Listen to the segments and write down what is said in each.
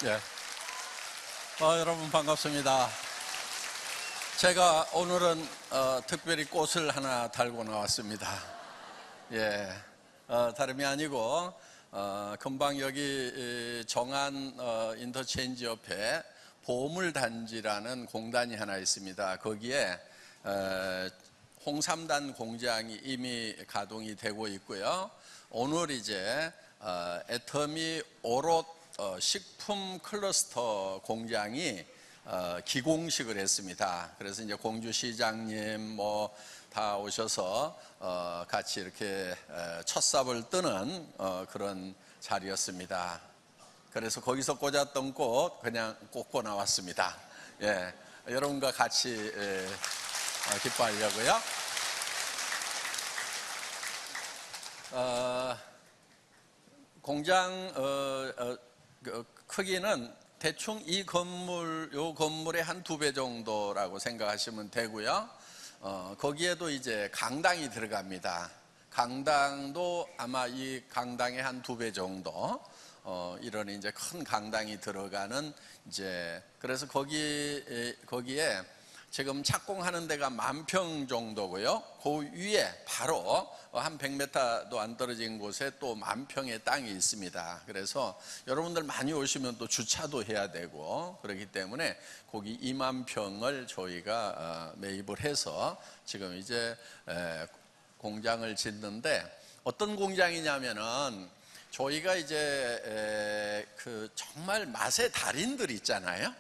예. 여러분 반갑습니다. 제가 오늘은 특별히 꽃을 하나 달고 나왔습니다. 예. 다름이 아니고 금방 여기 정안 인터체인지 옆에 보물단지라는 공단이 하나 있습니다. 거기에 홍삼단 공장이 이미 가동이 되고 있고요. 오늘 이제 애터미 오롯 식품 클러스터 공장이 기공식을 했습니다. 그래서 이제 공주시장님 뭐 다 오셔서 같이 이렇게 첫삽을 뜨는 그런 자리였습니다. 그래서 거기서 꽂았던 꽃 그냥 꽂고 나왔습니다. 예, 여러분과 같이 기뻐하려고요. 공장 크기는 대충 이 건물, 요 건물의 한 2배 정도라고 생각하시면 되고요. 거기에도 이제 강당이 들어갑니다. 강당도 아마 이 강당의 한 2배 정도, 이런 이제 큰 강당이 들어가는 이제, 그래서 거기에 지금 착공하는 데가 10,000평 정도고요. 그 위에 바로 한 100m도 안 떨어진 곳에 또 10,000평의 땅이 있습니다. 그래서 여러분들 많이 오시면 또 주차도 해야 되고 그렇기 때문에 거기 20,000평을 저희가 매입을 해서 지금 이제 공장을 짓는데, 어떤 공장이냐면은 저희가 이제 그 정말 맛의 달인들 있잖아요.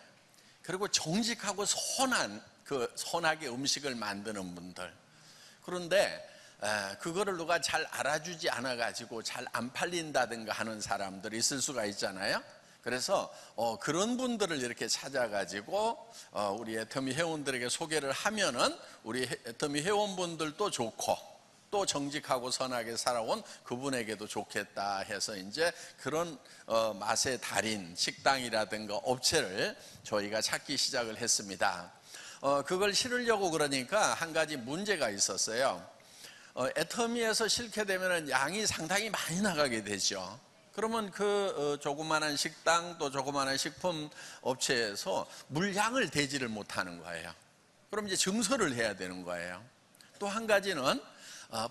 그리고 정직하고 선하게 음식을 만드는 분들. 그런데 그거를 누가 잘 알아주지 않아 가지고 잘 안 팔린다든가 하는 사람들이 있을 수가 있잖아요. 그래서 그런 분들을 이렇게 찾아 가지고 우리 애터미 회원들에게 소개를 하면은 우리 애터미 회원분들도 좋고 또 정직하고 선하게 살아온 그분에게도 좋겠다 해서 이제 그런 맛의 달인 식당이라든가 업체를 저희가 찾기 시작을 했습니다. 그걸 실으려고 그러니까 한 가지 문제가 있었어요. 애터미에서 실게 되면 양이 상당히 많이 나가게 되죠. 그러면 그 조그마한 식당 또 조그마한 식품 업체에서 물량을 대지를 못하는 거예요. 그럼 이제 증설을 해야 되는 거예요. 또 한 가지는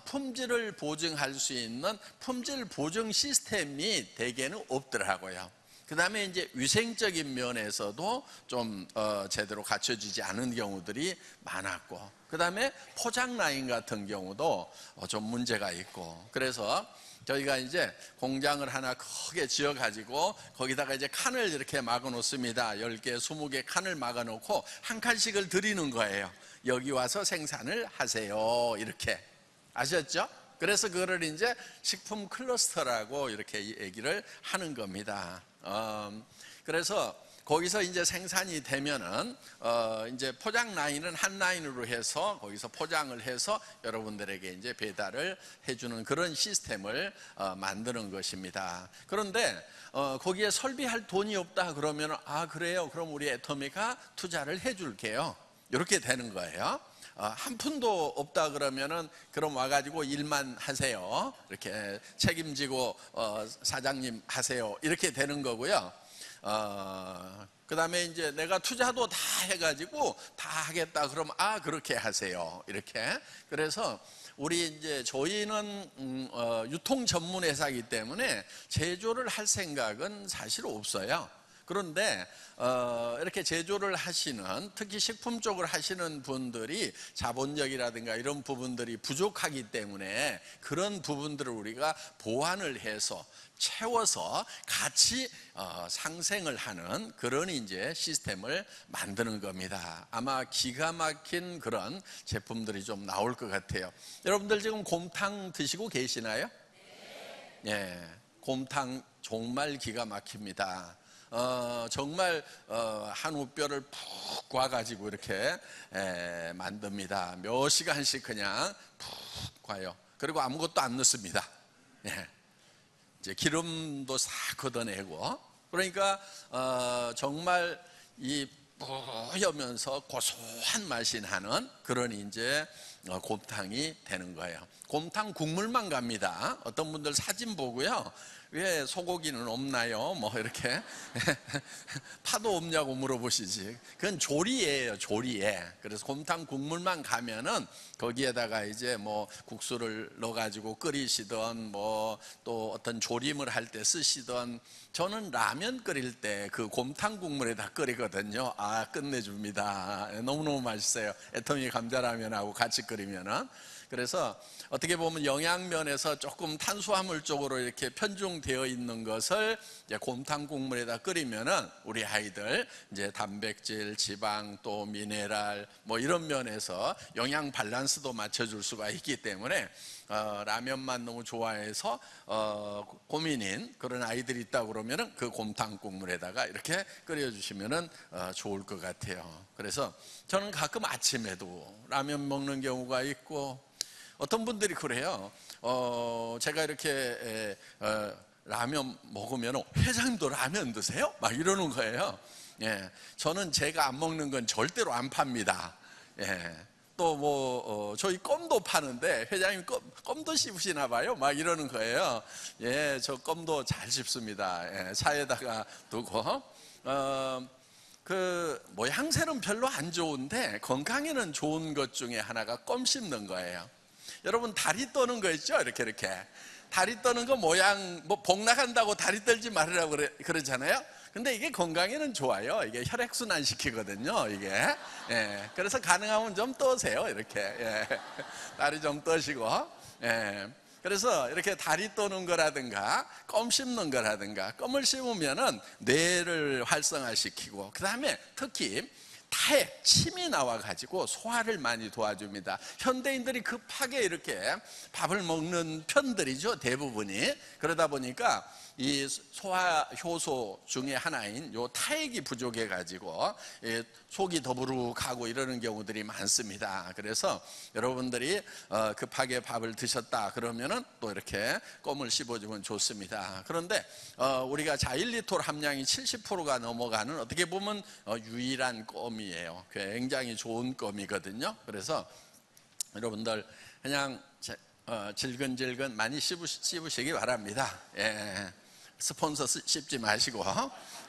품질을 보증할 수 있는 품질 보증 시스템이 대개는 없더라고요. 그 다음에 이제 위생적인 면에서도 좀 제대로 갖춰지지 않은 경우들이 많았고, 그 다음에 포장 라인 같은 경우도 좀 문제가 있고, 그래서 저희가 이제 공장을 하나 크게 지어 가지고 거기다가 이제 칸을 이렇게 막아 놓습니다. 10개, 20개 칸을 막아 놓고 한 칸씩을 드리는 거예요. 여기 와서 생산을 하세요. 이렇게. 아셨죠? 그래서 그거를 이제 식품 클러스터라고 이렇게 얘기를 하는 겁니다. 그래서 거기서 이제 생산이 되면은 이제 포장 라인은 한 라인으로 해서 거기서 포장을 해서 여러분들에게 이제 배달을 해주는 그런 시스템을 만드는 것입니다. 그런데 거기에 설비할 돈이 없다 그러면 그래요. 그럼 우리 애터미가 투자를 해줄게요. 이렇게 되는 거예요. 한 푼도 없다 그러면은 그럼 와가지고 일만 하세요. 이렇게 책임지고 사장님 하세요. 이렇게 되는 거고요. 그 다음에 이제 내가 투자도 다 해가지고 다 하겠다 그러면 그렇게 하세요. 이렇게. 그래서 우리 이제 저희는 유통 전문 회사이기 때문에 제조를 할 생각은 사실 없어요. 그런데 이렇게 제조를 하시는, 특히 식품 쪽을 하시는 분들이 자본력이라든가 이런 부분들이 부족하기 때문에 그런 부분들을 우리가 보완을 해서 채워서 같이 상생을 하는 그런 이제 시스템을 만드는 겁니다. 아마 기가 막힌 그런 제품들이 좀 나올 것 같아요. 여러분들 지금 곰탕 드시고 계시나요? 네, 곰탕 정말 기가 막힙니다. 정말 한우뼈를 푹 구워가지고 이렇게 만듭니다. 몇 시간씩 그냥 푹 구워요. 그리고 아무것도 안 넣습니다. 이제 기름도 싹 걷어내고, 그러니까 정말 이 뿌여면서 고소한 맛이 나는 그런 이제 곰탕이 되는 거예요. 곰탕 국물만 갑니다. 어떤 분들 사진 보고요, 왜 소고기는 없나요? 뭐 이렇게 파도 없냐고 물어보시지. 그건 조리예요, 조리에. 그래서 곰탕 국물만 가면은 거기에다가 이제 뭐 국수를 넣어가지고 끓이시던 뭐 또 어떤 조림을 할 때 쓰시던, 저는 라면 끓일 때 그 곰탕 국물에다 끓이거든요. 아, 끝내줍니다. 너무너무 맛있어요. 애터미 감자라면하고 같이 끓이면은. 그래서 어떻게 보면 영양면에서 조금 탄수화물 쪽으로 이렇게 편중되어 있는 것을 이제 곰탕 국물에다 끓이면은 우리 아이들 이제 단백질, 지방, 또 미네랄 뭐 이런 면에서 영양 밸런스도 맞춰줄 수가 있기 때문에 라면만 너무 좋아해서 고민인 그런 아이들이 있다 그러면은 그 곰탕 국물에다가 이렇게 끓여주시면은 좋을 것 같아요. 그래서 저는 가끔 아침에도 라면 먹는 경우가 있고, 어떤 분들이 그래요. 제가 이렇게 라면 먹으면 회장님도 라면 드세요? 막 이러는 거예요. 예, 저는 제가 안 먹는 건 절대로 안 팝니다. 예, 또 뭐 저희 껌도 파는데 회장님 껌도 씹으시나 봐요? 막 이러는 거예요. 예, 저 껌도 잘 씹습니다. 예, 차에다가 두고. 그 모양새는 별로 안 좋은데 건강에는 좋은 것 중에 하나가 껌 씹는 거예요. 여러분 다리 떠는 거 있죠? 이렇게 다리 떠는 거 모양, 뭐 복 나간다고 다리 떨지 말으라고 그러잖아요. 근데 이게 건강에는 좋아요. 이게 혈액순환 시키거든요, 이게. 예, 그래서 가능하면 좀 떠세요, 이렇게. 예, 다리 좀 떠시고. 예, 그래서 이렇게 다리 떠는 거라든가 껌 씹는 거라든가, 껌을 씹으면은 뇌를 활성화시키고, 그 다음에 특히 타액, 침이 나와가지고 소화를 많이 도와줍니다. 현대인들이 급하게 이렇게 밥을 먹는 편들이죠, 대부분이. 그러다 보니까 이 소화 효소 중에 하나인 요 타액이 부족해가지고 속이 더부룩하고 이러는 경우들이 많습니다. 그래서 여러분들이 급하게 밥을 드셨다 그러면은 또 이렇게 껌을 씹어주면 좋습니다. 그런데 우리가 자일리톨 함량이 70%가 넘어가는, 어떻게 보면 유일한 껌이에요. 굉장히 좋은 껌이거든요. 그래서 여러분들 그냥 질근질근 많이 씹으시기 바랍니다. 예. 스폰서 씹지 마시고,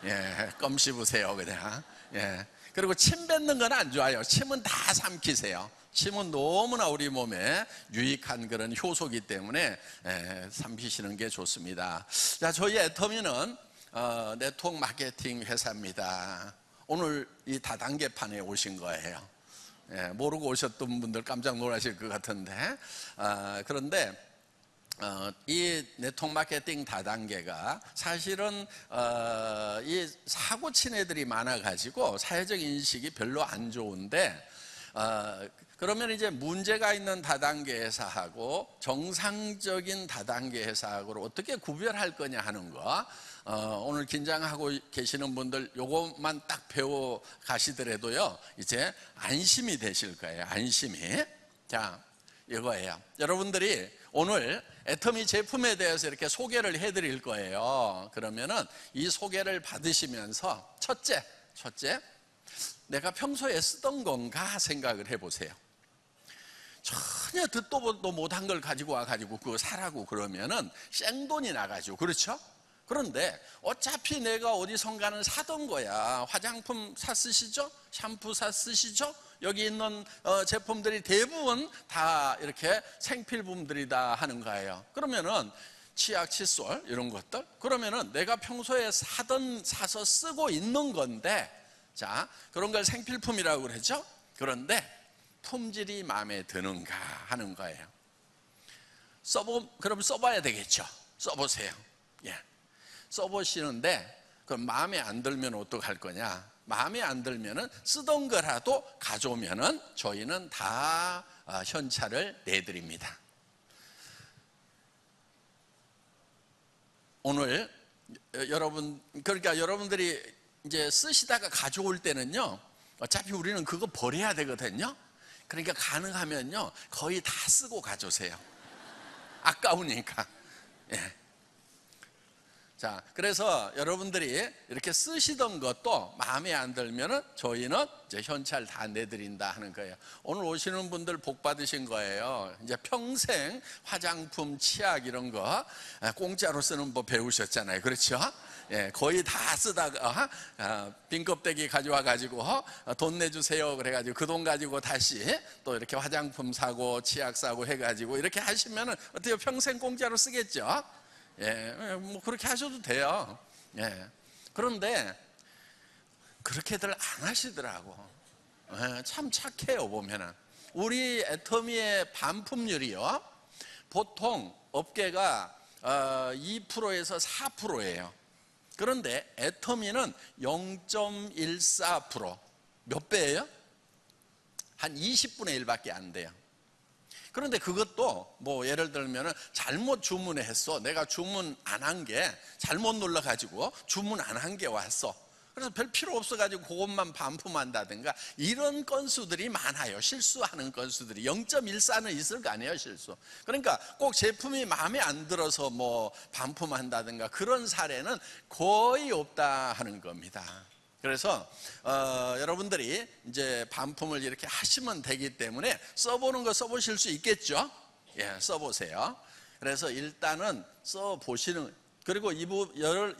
예, 껌 씹으세요, 그냥. 예. 그리고 침 뱉는 건 안 좋아요. 침은 다 삼키세요. 침은 너무나 우리 몸에 유익한 그런 효소이기 때문에 삼키시는 게 좋습니다. 자, 저희 애터미는 네트워크 마케팅 회사입니다. 오늘 이 다단계판에 오신 거예요. 예, 모르고 오셨던 분들 깜짝 놀라실 것 같은데, 그런데 이 네트워크 마케팅 다단계가 사실은 이 사고 친 애들이 많아가지고 사회적 인식이 별로 안 좋은데, 그러면 이제 문제가 있는 다단계 회사하고 정상적인 다단계 회사하고 어떻게 구별할 거냐 하는 거, 오늘 긴장하고 계시는 분들 요것만 딱 배워 가시더라도요, 이제 안심이 되실 거예요. 안심이. 자, 이거예요. 여러분들이 오늘 애터미 제품에 대해서 이렇게 소개를 해드릴 거예요. 그러면은 이 소개를 받으시면서 첫째, 내가 평소에 쓰던 건가 생각을 해보세요. 전혀 듣도 보도 못한 걸 가지고 와가지고 그거 사라고 그러면은 생돈이 나가죠. 그렇죠? 그런데 어차피 내가 어디선가는 사던 거야. 화장품 사 쓰시죠? 샴푸 사 쓰시죠? 여기 있는 제품들이 대부분 다 이렇게 생필품들이다 하는 거예요. 그러면은 치약, 칫솔 이런 것들, 그러면은 내가 평소에 사서 쓰고 있는 건데, 자, 그런 걸 생필품이라고 그러죠. 그런데 품질이 마음에 드는가 하는 거예요. 그럼 써봐야 되겠죠. 써보세요. 예. 써보시는데 그럼 마음에 안 들면 어떡할 거냐? 마음에 안 들면은 쓰던 거라도 가져오면은 저희는 다 현찰을 내드립니다. 오늘 그러니까 여러분들이 이제 쓰시다가 가져올 때는요, 어차피 우리는 그거 버려야 되거든요. 그러니까 가능하면요 거의 다 쓰고 가져오세요. 아까우니까. 예. 자, 그래서 여러분들이 이렇게 쓰시던 것도 마음에 안 들면은 저희는 이제 현찰 다 내드린다 하는 거예요. 오늘 오시는 분들 복 받으신 거예요. 이제 평생 화장품, 치약 이런 거 공짜로 쓰는 법 배우셨잖아요. 그렇죠? 예, 거의 다 쓰다가 빈 껍데기 가져와 가지고 돈 내주세요 그래가지고 그 돈 가지고 다시 또 이렇게 화장품 사고 치약 사고 해가지고 이렇게 하시면은 어때요? 평생 공짜로 쓰겠죠? 예, 뭐 그렇게 하셔도 돼요. 예. 그런데 그렇게들 안 하시더라고. 예, 참 착해요 보면은. 우리 애터미의 반품률이요, 보통 업계가 2%에서 4%예요. 그런데 애터미는 0.14%. 몇 배예요? 한 20분의 1밖에 안 돼요. 그런데 그것도 뭐 예를 들면 잘못 주문했어. 내가 주문 안 한 게 잘못 눌러가지고 주문 안 한 게 왔어. 그래서 별 필요 없어가지고 그것만 반품한다든가 이런 건수들이 많아요. 실수하는 건수들이 0.14는 있을 거 아니에요, 실수. 그러니까 꼭 제품이 마음에 안 들어서 뭐 반품한다든가 그런 사례는 거의 없다 하는 겁니다. 그래서 여러분들이 이제 반품을 이렇게 하시면 되기 때문에 써보는 거 써보실 수 있겠죠? 예, 써보세요. 그래서 일단은 써보시는, 그리고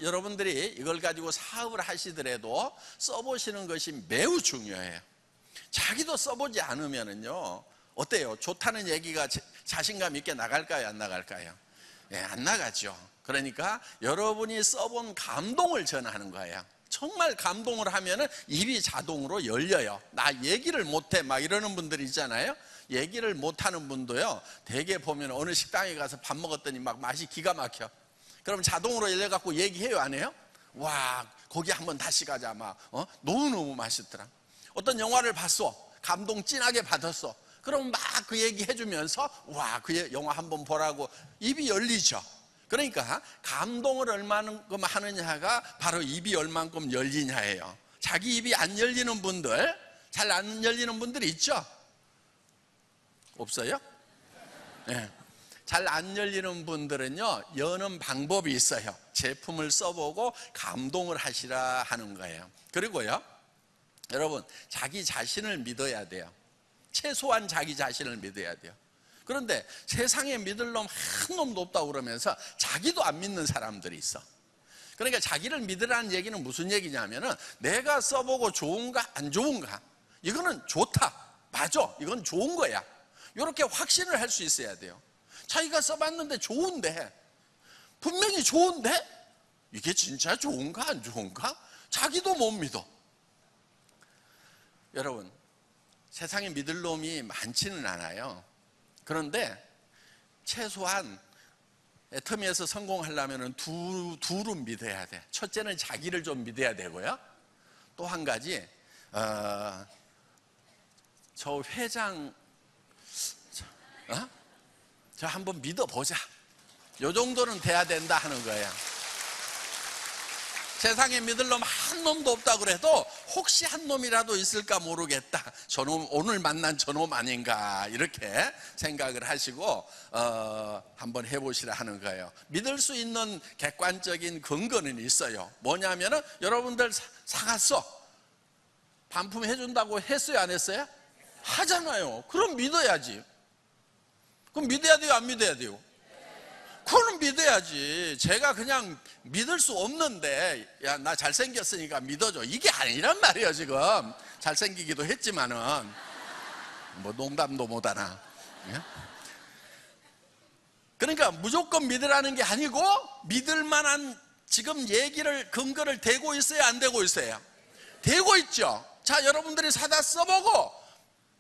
여러분들이 이걸 가지고 사업을 하시더라도 써보시는 것이 매우 중요해요. 자기도 써보지 않으면은요, 어때요? 좋다는 얘기가 자신감 있게 나갈까요, 안 나갈까요? 예, 안 나가죠. 그러니까 여러분이 써본 감동을 전하는 거예요. 정말 감동을 하면은 입이 자동으로 열려요. 나 얘기를 못해 막 이러는 분들이 있잖아요. 얘기를 못하는 분도요, 대개 보면 어느 식당에 가서 밥 먹었더니 막 맛이 기가 막혀. 그럼 자동으로 열려갖고 얘기해요, 안 해요? 와, 거기 한번 다시 가자 막 너무너무 맛있더라. 어떤 영화를 봤어, 감동 진하게 받았어. 그럼 막 그 얘기 해주면서 와, 그 영화 한번 보라고 입이 열리죠. 그러니까 감동을 얼마만큼 하느냐가 바로 입이 얼만큼 열리냐예요. 자기 입이 안 열리는 분들, 잘 안 열리는 분들이 있죠? 없어요? 네. 잘 안 열리는 분들은요, 여는 방법이 있어요. 제품을 써보고 감동을 하시라 하는 거예요. 그리고요, 여러분, 자기 자신을 믿어야 돼요. 최소한 자기 자신을 믿어야 돼요. 그런데 세상에 믿을 놈 한 놈도 없다고 그러면서 자기도 안 믿는 사람들이 있어. 그러니까 자기를 믿으라는 얘기는 무슨 얘기냐면은 내가 써보고 좋은가 안 좋은가, 이거는 좋다, 맞아, 이건 좋은 거야, 이렇게 확신을 할 수 있어야 돼요. 자기가 써봤는데 좋은데, 분명히 좋은데 이게 진짜 좋은가 안 좋은가 자기도 못 믿어. 여러분, 세상에 믿을 놈이 많지는 않아요. 그런데 최소한 애터미에서 성공하려면 둘은 믿어야 돼. 첫째는 자기를 좀 믿어야 되고요, 또 한 가지 저 회장 저 한번 믿어보자, 요 정도는 돼야 된다 하는 거예요. 세상에 믿을 놈 한 놈도 없다 그래도 혹시 한 놈이라도 있을까 모르겠다, 저놈 오늘 만난 저놈 아닌가 이렇게 생각을 하시고 한번 해보시라 하는 거예요. 믿을 수 있는 객관적인 근거는 있어요. 뭐냐면은 여러분들 사갔어, 반품해준다고 했어요, 안 했어요? 하잖아요. 그럼 믿어야지. 그럼 믿어야 돼요, 안 믿어야 돼요? 그거는 믿어야지. 제가 그냥 믿을 수 없는데 야, 나 잘생겼으니까 믿어줘, 이게 아니란 말이에요. 지금 잘생기기도 했지만은 뭐 농담도 못하나. 그러니까 무조건 믿으라는 게 아니고 믿을 만한 지금 얘기를, 근거를 대고 있어요, 안 대고 있어요? 대고 있죠. 자, 여러분들이 사다 써보고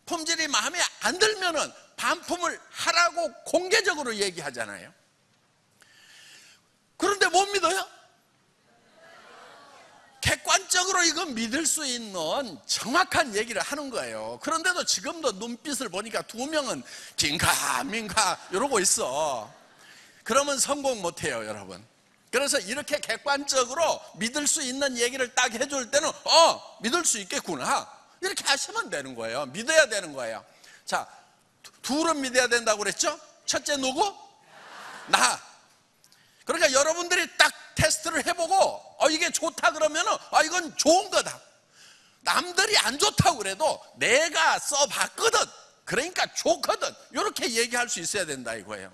품질이 마음에 안 들면은 반품을 하라고 공개적으로 얘기하잖아요. 그런데 못 믿어요? 객관적으로 이건 믿을 수 있는 정확한 얘기를 하는 거예요. 그런데도 지금도 눈빛을 보니까 두 명은 긴가민가 이러고 있어. 그러면 성공 못해요, 여러분. 그래서 이렇게 객관적으로 믿을 수 있는 얘기를 딱 해줄 때는 믿을 수 있겠구나, 이렇게 하시면 되는 거예요. 믿어야 되는 거예요. 자, 둘은 믿어야 된다고 그랬죠? 첫째 누구? 나. 그러니까 여러분들이 딱 테스트를 해보고 이게 좋다 그러면은 이건 좋은 거다. 남들이 안 좋다고 그래도 내가 써봤거든, 그러니까 좋거든, 이렇게 얘기할 수 있어야 된다 이거예요.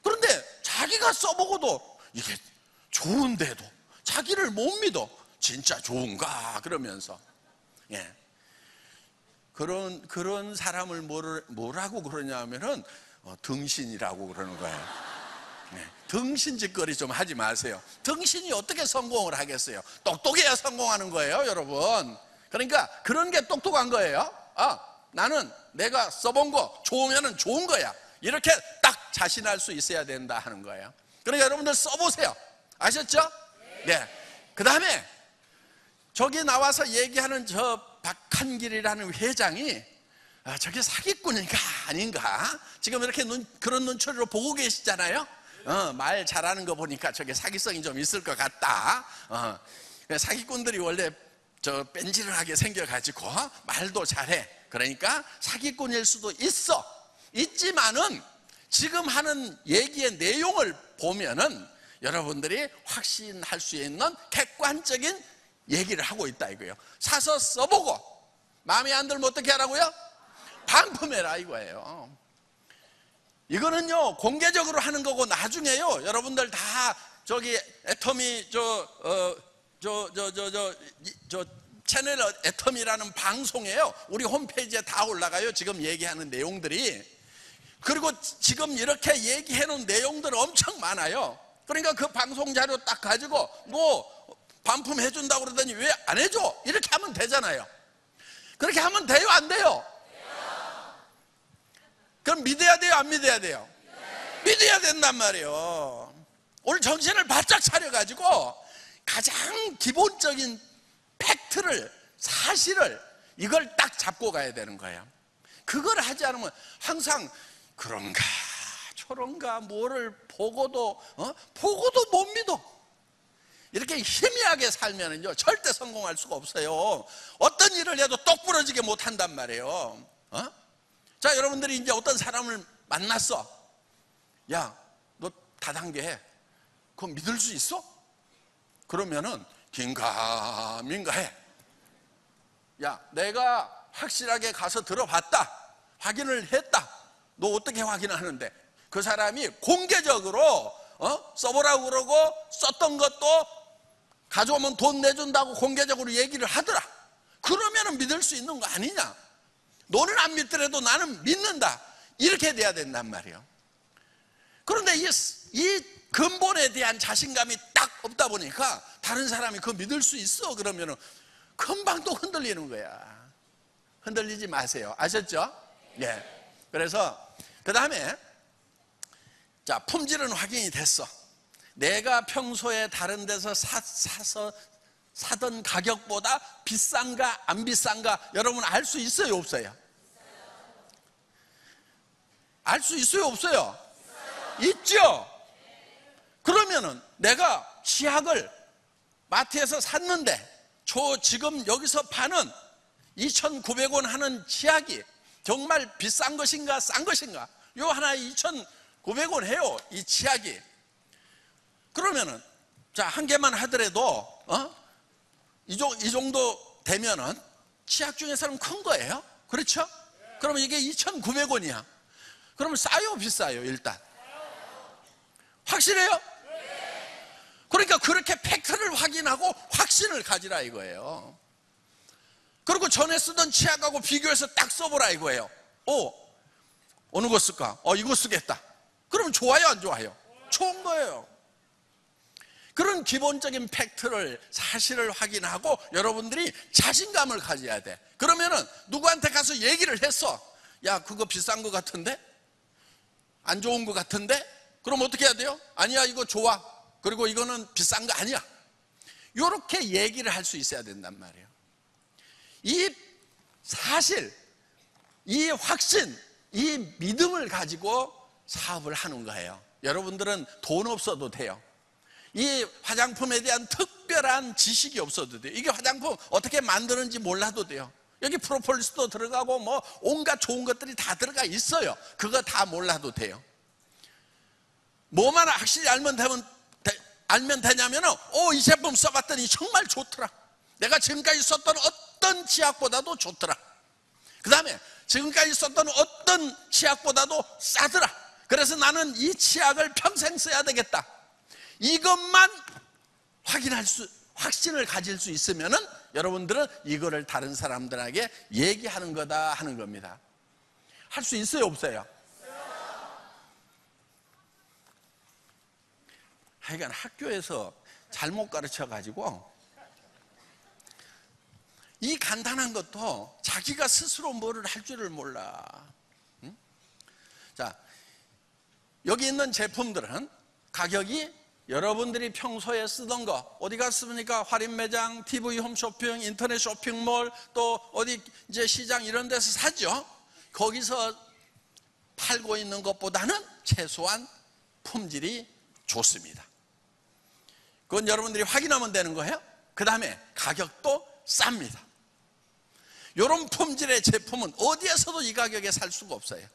그런데 자기가 써보고도 이게 좋은데도 자기를 못 믿어. 진짜 좋은가 그러면서, 예, 그런 사람을 뭐라고 그러냐면은 등신이라고 그러는 거예요. 네, 등신짓거리 좀 하지 마세요. 등신이 어떻게 성공을 하겠어요? 똑똑해야 성공하는 거예요, 여러분. 그러니까 그런 게 똑똑한 거예요. 나는 내가 써본 거 좋으면은 좋은 거야, 이렇게 딱 자신할 수 있어야 된다 하는 거예요. 그러니까 여러분들 써보세요. 아셨죠? 네. 그 다음에 저기 나와서 얘기하는 저 박한길이라는 회장이 저게 사기꾼인가 아닌가 지금 이렇게 그런 눈초리로 보고 계시잖아요. 말 잘하는 거 보니까 저게 사기성이 좀 있을 것 같다. 사기꾼들이 원래 저 뺀질하게 생겨가지고 말도 잘해. 그러니까 사기꾼일 수도 있지만은 지금 하는 얘기의 내용을 보면은 여러분들이 확신할 수 있는 객관적인 얘기를 하고 있다 이거예요. 사서 써보고 마음에 안 들면 어떻게 하라고요? 반품해라 이거예요. 이거는요 공개적으로 하는 거고, 나중에요 여러분들 다 저기 애터미 채널 애터미라는 방송에요, 우리 홈페이지에 다 올라가요, 지금 얘기하는 내용들이. 그리고 지금 이렇게 얘기해 놓은 내용들 엄청 많아요. 그러니까 그 방송 자료 딱 가지고 뭐 반품해 준다고 그러더니 왜 안 해줘? 이렇게 하면 되잖아요. 그렇게 하면 돼요, 안 돼요? 그럼 믿어야 돼요, 안 믿어야 돼요? 믿어야 된단 말이에요. 오늘 정신을 바짝 차려가지고 가장 기본적인 팩트를, 사실을, 이걸 딱 잡고 가야 되는 거예요. 그걸 하지 않으면 항상 그런가 저런가 뭐를 보고도 못 믿어. 이렇게 희미하게 살면은요 절대 성공할 수가 없어요. 어떤 일을 해도 똑부러지게 못 한단 말이에요. 자, 여러분들이 이제 어떤 사람을 만났어. 야, 너 다단계해. 그거 믿을 수 있어? 그러면은 긴가민가 해. 야, 내가 확실하게 가서 들어봤다, 확인을 했다. 너 어떻게 확인하는데? 그 사람이 공개적으로 써보라고 그러고 썼던 것도 가져오면 돈 내준다고 공개적으로 얘기를 하더라. 그러면은 믿을 수 있는 거 아니냐? 너는 안 믿더라도 나는 믿는다, 이렇게 돼야 된단 말이에요. 그런데 이 근본에 대한 자신감이 딱 없다 보니까 다른 사람이 그거 믿을 수 있어 그러면은 금방 또 흔들리는 거야. 흔들리지 마세요. 아셨죠? 예. 그래서 그 다음에 자, 품질은 확인이 됐어. 내가 평소에 다른 데서 사던 가격보다 비싼가 안 비싼가 여러분 알 수 있어요, 없어요? 알 수 있어요, 없어요? 있죠? 그러면은 내가 치약을 마트에서 샀는데 지금 여기서 파는 2,900원 하는 치약이 정말 비싼 것인가 싼 것인가? 요 하나에 2,900원 해요, 이 치약이. 그러면은 자, 한 개만 하더라도 이 정도 되면은 치약 중에서는 큰 거예요. 그렇죠? 그러면 이게 2,900원이야. 그러면 싸요, 비싸요? 일단 확실해요? 그러니까 그렇게 팩트를 확인하고 확신을 가지라 이거예요. 그리고 전에 쓰던 치약하고 비교해서 딱 써보라 이거예요. 어느 거 쓸까? 이거 쓰겠다. 그러면 좋아요, 안 좋아요? 좋은 거예요. 그런 기본적인 팩트를, 사실을 확인하고 여러분들이 자신감을 가져야 돼. 그러면은 누구한테 가서 얘기를 했어. 야, 그거 비싼 거 같은데? 안 좋은 거 같은데? 그럼 어떻게 해야 돼요? 아니야, 이거 좋아. 그리고 이거는 비싼 거 아니야. 이렇게 얘기를 할 수 있어야 된단 말이에요. 이 사실, 이 확신, 이 믿음을 가지고 사업을 하는 거예요. 여러분들은 돈 없어도 돼요. 이 화장품에 대한 특별한 지식이 없어도 돼요. 이게 화장품 어떻게 만드는지 몰라도 돼요. 여기 프로폴리스도 들어가고 뭐 온갖 좋은 것들이 다 들어가 있어요. 그거 다 몰라도 돼요. 뭐만 확실히 알면 알면 되냐면은 이 제품 써봤더니 정말 좋더라. 내가 지금까지 썼던 어떤 치약보다도 좋더라. 그 다음에 지금까지 썼던 어떤 치약보다도 싸더라. 그래서 나는 이 치약을 평생 써야 되겠다. 이것만 확신을 가질 수 있으면은 여러분들은 이거를 다른 사람들에게 얘기하는 거다 하는 겁니다. 할 수 있어요, 없어요? 하여간 학교에서 잘못 가르쳐 가지고 이 간단한 것도 자기가 스스로 뭐를 할 줄을 몰라. 자, 여기 있는 제품들은 가격이 여러분들이 평소에 쓰던 거, 어디 갔습니까? 할인 매장, TV 홈쇼핑, 인터넷 쇼핑몰, 또 어디 이제 시장 이런 데서 사죠. 거기서 팔고 있는 것보다는 최소한 품질이 좋습니다. 그건 여러분들이 확인하면 되는 거예요. 그 다음에 가격도 쌉니다. 이런 품질의 제품은 어디에서도 이 가격에 살 수가 없어요.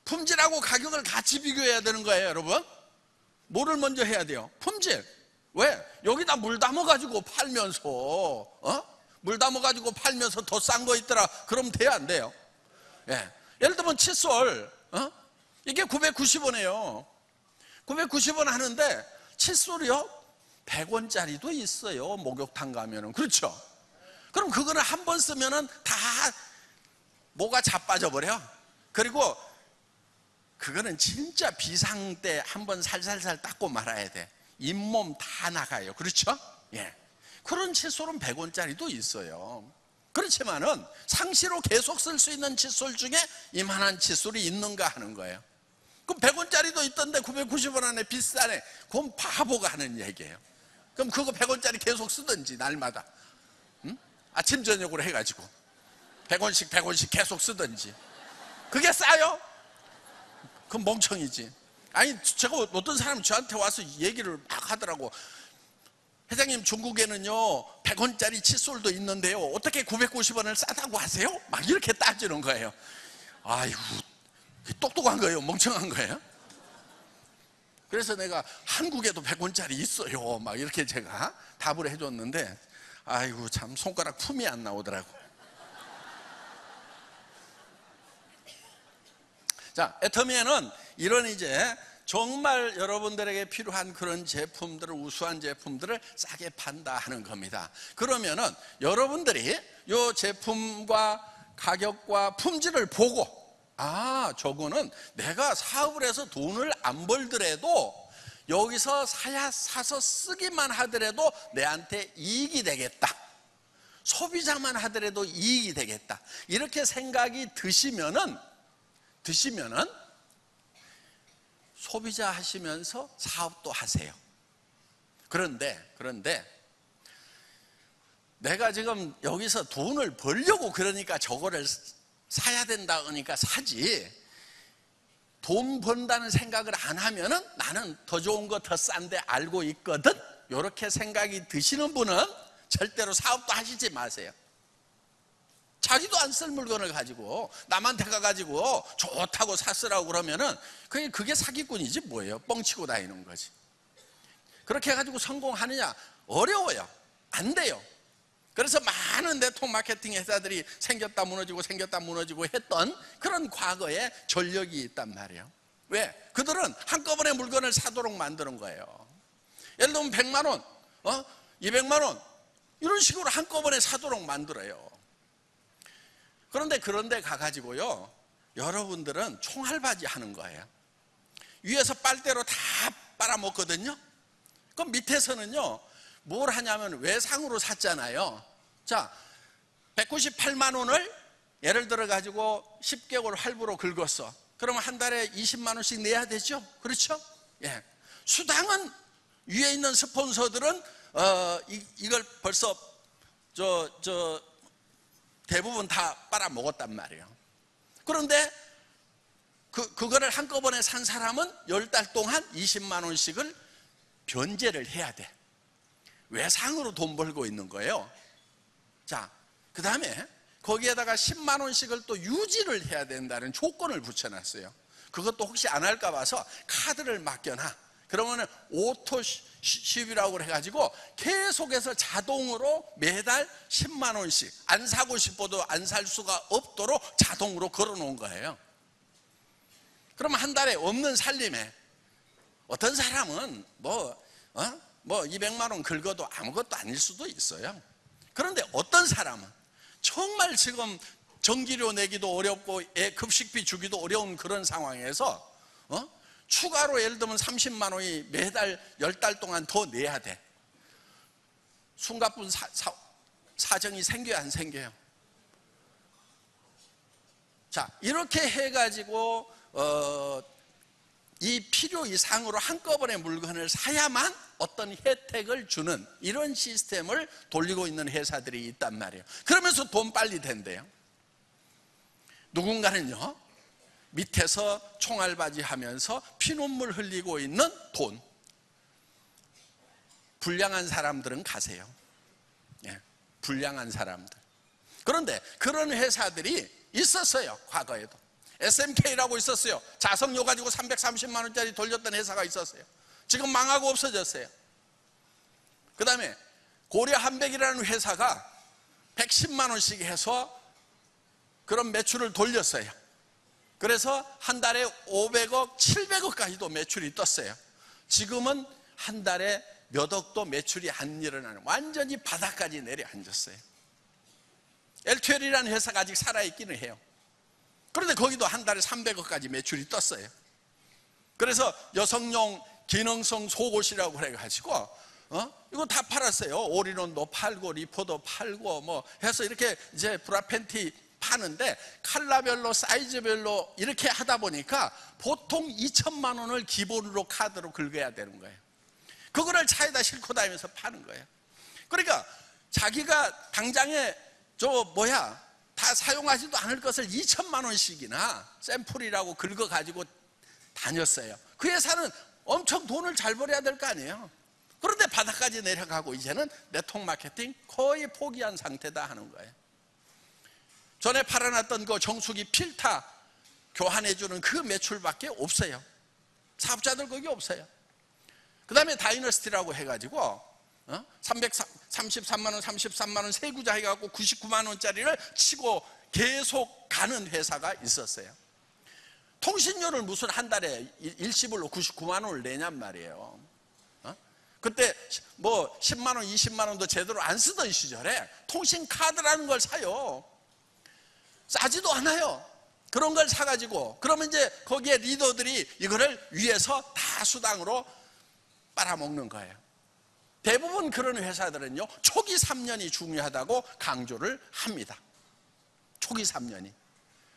품질하고 가격을 같이 비교해야 되는 거예요, 여러분. 뭐를 먼저 해야 돼요? 품질. 왜? 여기다 물 담아가지고 팔면서 물 담아가지고 팔면서 더 싼 거 있더라. 그럼 돼야 안 돼요? 예. 예를 들면 칫솔 이게 990원이에요 990원 하는데 칫솔이요 100원짜리도 있어요. 목욕탕 가면은. 그렇죠? 그럼 그거는 한 번 쓰면은 다 뭐가 자빠져 버려. 그리고 그거는 진짜 비상 때 한 번 살살살 닦고 말아야 돼. 잇몸 다 나가요. 그렇죠? 예. 그런 칫솔은 100원짜리도 있어요. 그렇지만은 상시로 계속 쓸 수 있는 칫솔 중에 이만한 칫솔이 있는가 하는 거예요. 그럼 100원짜리도 있던데 990원 안에 비싸네. 그건 바보가 하는 얘기예요. 그럼 그거 100원짜리 계속 쓰든지 날마다 아침 저녁으로 해가지고 100원씩 계속 쓰든지. 그게 싸요? 그건 멍청이지. 아니, 제가 어떤 사람이 저한테 와서 얘기를 막 하더라고. 회장님, 중국에는요 100원짜리 칫솔도 있는데요 어떻게 990원을 싸다고 하세요? 막 이렇게 따지는 거예요. 아이고, 똑똑한 거예요, 멍청한 거예요? 그래서 내가 한국에도 100원짜리 있어요 막 이렇게 제가 답을 해줬는데, 아이고 참 손가락 품이 안 나오더라고. 자, 애터미에는 이런 이제 정말 여러분들에게 필요한 그런 제품들을, 우수한 제품들을 싸게 판다 하는 겁니다. 그러면은 여러분들이 이 제품과 가격과 품질을 보고, 저거는 내가 사업을 해서 돈을 안 벌더라도 여기서 사서 쓰기만 하더라도 내한테 이익이 되겠다, 소비자만 하더라도 이익이 되겠다, 이렇게 생각이 드시면은 소비자 하시면서 사업도 하세요. 그런데 내가 지금 여기서 돈을 벌려고 그러니까 저거를 사야 된다 그러니까 사지, 돈 번다는 생각을 안 하면은 나는 더 좋은 거 더 싼데 알고 있거든, 이렇게 생각이 드시는 분은 절대로 사업도 하시지 마세요. 자기도 안 쓸 물건을 가지고 남한테 가가지고 좋다고 샀으라고 그러면은 그게 사기꾼이지 뭐예요. 뻥치고 다니는 거지. 그렇게 해가지고 성공하느냐? 어려워요. 안 돼요. 그래서 많은 네트워크 마케팅 회사들이 생겼다 무너지고 했던 그런 과거의 전력이 있단 말이에요. 왜? 그들은 한꺼번에 물건을 사도록 만드는 거예요. 예를 들면 100만 원, 200만 원 이런 식으로 한꺼번에 사도록 만들어요. 그런데 그런데 가가지고요 여러분들은 총알바지 하는 거예요. 위에서 빨대로 다 빨아먹거든요. 그럼 밑에서는요 뭘 하냐면 외상으로 샀잖아요. 자, 198만 원을 예를 들어 가지고 10개월 할부로 긁었어. 그러면 한 달에 20만 원씩 내야 되죠. 그렇죠? 예. 수당은 위에 있는 스폰서들은 이걸 벌써 대부분 다 빨아먹었단 말이에요. 그런데 그거를 한꺼번에 산 사람은 10달 동안 20만 원씩을 변제를 해야 돼. 외상으로 돈 벌고 있는 거예요. 자, 그 다음에 거기에다가 10만 원씩을 또 유지를 해야 된다는 조건을 붙여놨어요. 그것도 혹시 안 할까 봐서 카드를 맡겨놔. 그러면 오토쉽이라고 해가지고 계속해서 자동으로 매달 10만 원씩 안 사고 싶어도 안 살 수가 없도록 자동으로 걸어놓은 거예요. 그러면 한 달에 없는 살림에 어떤 사람은 뭐 200만 원 긁어도 아무것도 아닐 수도 있어요. 그런데 어떤 사람은 정말 지금 전기료 내기도 어렵고 애 급식비 주기도 어려운 그런 상황에서 추가로 예를 들면 30만 원이 매달 10달 동안 더 내야 돼. 숨가쁜 사정이 생겨요, 안 생겨요? 자, 이렇게 해가지고 이 필요 이상으로 한꺼번에 물건을 사야만 어떤 혜택을 주는 이런 시스템을 돌리고 있는 회사들이 있단 말이에요. 그러면서 돈 빨리 된대요. 누군가는요, 밑에서 총알바지 하면서 피눈물 흘리고 있는 돈, 불량한 사람들은 가세요. 불량한 사람들. 그런데 그런 회사들이 있었어요. 과거에도 SMK라고 있었어요. 자석료 가지고 330만 원짜리 돌렸던 회사가 있었어요. 지금 망하고 없어졌어요. 그 다음에 고려 한백이라는 회사가 110만 원씩 해서 그런 매출을 돌렸어요. 그래서 한 달에 500억, 700억까지도 매출이 떴어요. 지금은 한 달에 몇 억도 매출이 안 일어나는, 완전히 바닥까지 내려앉았어요. LTL이라는 회사가 아직 살아있기는 해요. 그런데 거기도 한 달에 300억까지 매출이 떴어요. 그래서 여성용 기능성 속옷이라고 그래가지고 이거 다 팔았어요. 올인원도 팔고 리포도 팔고 뭐 해서 이렇게 이제 브라 팬티 파는데 컬러별로 사이즈별로 이렇게 하다 보니까 보통 2천만 원을 기본으로 카드로 긁어야 되는 거예요. 그거를 차에다 싣고 다니면서 파는 거예요. 그러니까 자기가 당장에 다 사용하지도 않을 것을 2천만 원씩이나 샘플이라고 긁어가지고 다녔어요. 그 회사는 엄청 돈을 잘 벌어야 될 거 아니에요. 그런데 바닥까지 내려가고 이제는 네트워크 마케팅 거의 포기한 상태다 하는 거예요. 전에 팔아놨던 그 정수기 필터 교환해주는 그 매출밖에 없어요. 사업자들 거기 없어요. 그 다음에 다이너스티라고 해가지고 333만 원, 33만 원 세구자 해갖고 99만 원짜리를 치고 계속 가는 회사가 있었어요. 통신료를 무슨 한 달에 일시불로 99만 원을 내냔 말이에요. 그때 뭐 10만 원, 20만 원도 제대로 안 쓰던 시절에 통신카드라는 걸 사요. 싸지도 않아요. 그런 걸 사가지고 그러면 이제 거기에 리더들이 이거를 위에서 다 수당으로 빨아먹는 거예요. 대부분 그런 회사들은요, 초기 3년이 중요하다고 강조를 합니다. 초기 3년이.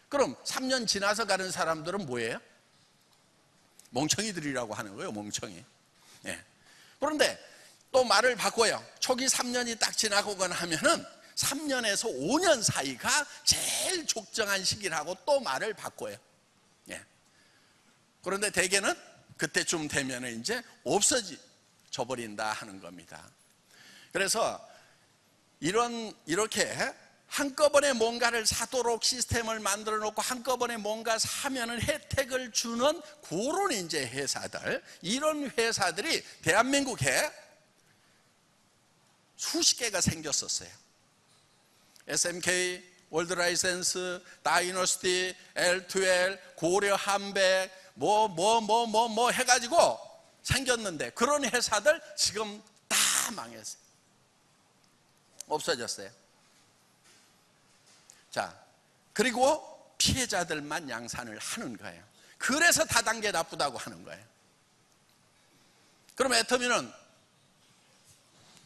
그럼 3년 지나서 가는 사람들은 뭐예요? 멍청이들이라고 하는 거예요. 멍청이. 그런데 또 말을 바꿔요. 초기 3년이 딱 지나고거나 하면은 3년에서 5년 사이가 제일 적정한 시기라고 또 말을 바꿔요. 그런데 대개는 그때쯤 되면 이제 없어져 버린다 하는 겁니다. 그래서 이렇게 한꺼번에 뭔가를 사도록 시스템을 만들어 놓고 한꺼번에 뭔가 사면은 혜택을 주는 그런 이제 회사들, 이런 회사들이 대한민국에 수십 개가 생겼었어요. SMK, 월드라이센스, 다이너스티, L2L, 고려 한백 뭐 해가지고 생겼는데 그런 회사들 지금 다 망했어요. 없어졌어요. 자, 그리고 피해자들만 양산을 하는 거예요. 그래서 다단계 나쁘다고 하는 거예요. 그럼 애터미는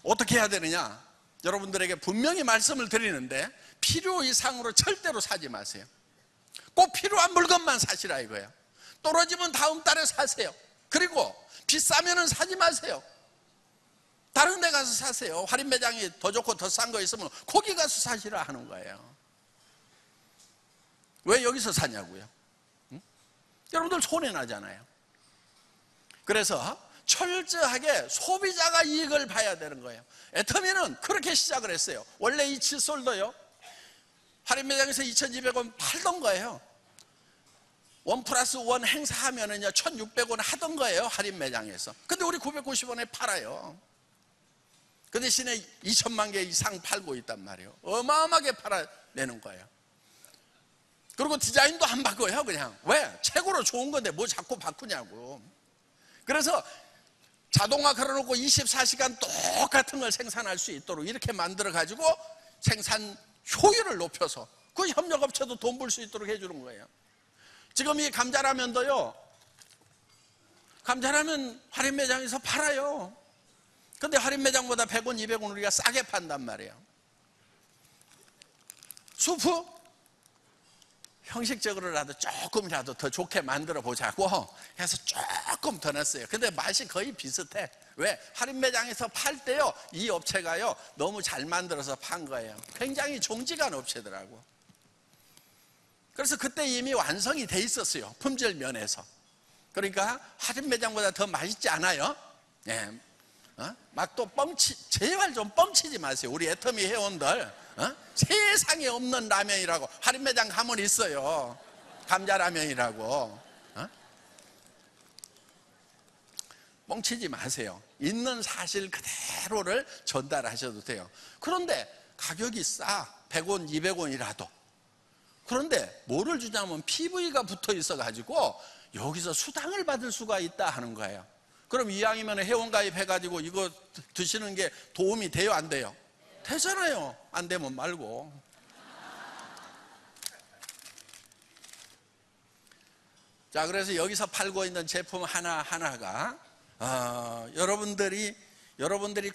어떻게 해야 되느냐? 여러분들에게 분명히 말씀을 드리는데 필요 이상으로 절대로 사지 마세요. 꼭 필요한 물건만 사시라 이거예요. 떨어지면 다음 달에 사세요. 그리고 비싸면은 사지 마세요. 다른 데 가서 사세요. 할인 매장이 더 좋고 더 싼 거 있으면 거기 가서 사시라 하는 거예요. 왜 여기서 사냐고요? 여러분들 손해나잖아요. 그래서 철저하게 소비자가 이익을 봐야 되는 거예요. 애터미는 그렇게 시작을 했어요. 원래 이 칫솔도요, 할인 매장에서 2,200원 팔던 거예요. 1+1 행사하면은요 1,600원 하던 거예요, 할인 매장에서. 근데 우리 990원에 팔아요. 그 대신에 2천만 개 이상 팔고 있단 말이에요. 어마어마하게 팔아내는 거예요. 그리고 디자인도 안 바꿔요, 그냥. 왜? 최고로 좋은 건데 뭐 자꾸 바꾸냐고. 그래서 자동화 걸어놓고 24시간 똑같은 걸 생산할 수 있도록 이렇게 만들어 가지고 생산 효율을 높여서 그 협력업체도 돈 벌 수 있도록 해주는 거예요. 지금 이 감자라면도요, 감자라면 할인 매장에서 팔아요. 근데 할인 매장보다 100원, 200원 우리가 싸게 판단 말이에요. 수프? 형식적으로라도 조금이라도 더 좋게 만들어 보자고 해서 조금 더 넣었어요. 근데 맛이 거의 비슷해. 왜? 할인 매장에서 팔 때요, 이 업체가요 너무 잘 만들어서 판 거예요. 굉장히 종지간 업체더라고. 그래서 그때 이미 완성이 돼 있었어요, 품질 면에서. 그러니까 할인 매장보다 더 맛있지 않아요? 예. 막 또 제발 좀 뻥치지 마세요, 우리 애터미 회원들. 세상에 없는 라면이라고 할인 매장 가면 있어요. 감자라면이라고. 뻥치지 마세요. 있는 사실 그대로를 전달하셔도 돼요. 그런데 가격이 싸, 100원, 200원이라도. 그런데 뭐를 주냐면 PV가 붙어 있어 가지고 여기서 수당을 받을 수가 있다 하는 거예요. 그럼 이왕이면 회원가입 해가지고 이거 드시는 게 도움이 돼요, 안 돼요? 되잖아요. 안 되면 말고. 자, 그래서 여기서 팔고 있는 제품 하나하나가 여러분들이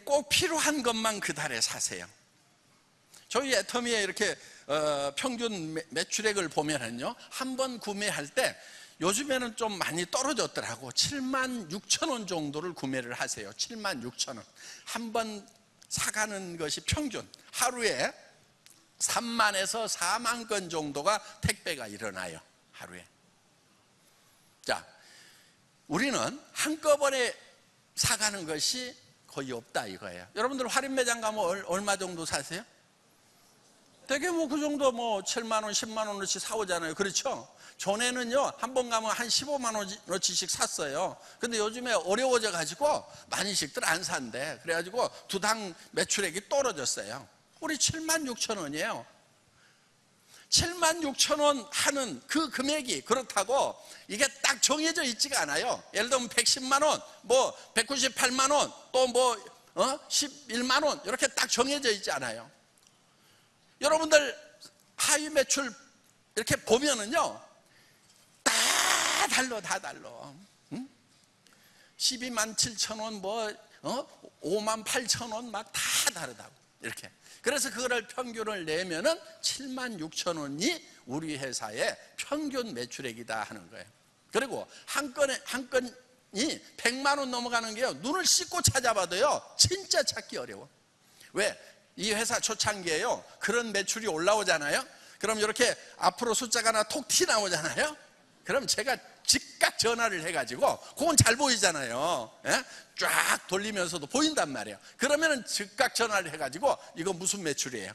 꼭 필요한 것만 그 달에 사세요. 저희 애터미에 이렇게 평균 매출액을 보면은요, 한 번 구매할 때 요즘에는 좀 많이 떨어졌더라고. 76,000원 정도를 구매를 하세요. 76,000원. 한 번 사가는 것이 평균 하루에 3만에서 4만 건 정도가 택배가 일어나요, 하루에. 자, 우리는 한꺼번에 사가는 것이 거의 없다 이거예요. 여러분들 할인 매장 가면 얼마 정도 사세요? 되게 뭐 그 정도 뭐 7만 원, 10만 원어치 사오잖아요. 그렇죠? 전에는요, 한 번 가면 한 15만 원어치씩 샀어요. 근데 요즘에 어려워져 가지고 많이씩들 안 산대. 그래가지고 두당 매출액이 떨어졌어요. 우리 76,000원이에요. 76,000원 하는 그 금액이 그렇다고 이게 딱 정해져 있지가 않아요. 예를 들면 110만 원, 뭐 198만 원, 또 뭐 11만 원 이렇게 딱 정해져 있지 않아요. 여러분들 하위 매출 이렇게 보면은요, 다 달라. 12만 7천 원, 뭐 5만 8천 원 막 다 다르다고 이렇게. 그래서 그거를 평균을 내면은 7만 6천 원이 우리 회사의 평균 매출액이다 하는 거예요. 그리고 한 건이 100만 원 넘어가는 게요, 눈을 씻고 찾아봐도요 진짜 찾기 어려워. 왜? 이 회사 초창기에요, 그런 매출이 올라오잖아요. 그럼 이렇게 앞으로 숫자가 하나 톡 튀 나오잖아요. 그럼 제가 즉각 전화를 해가지고, 그건 잘 보이잖아요. 예? 쫙 돌리면서도 보인단 말이에요. 그러면은 즉각 전화를 해가지고 이거 무슨 매출이에요?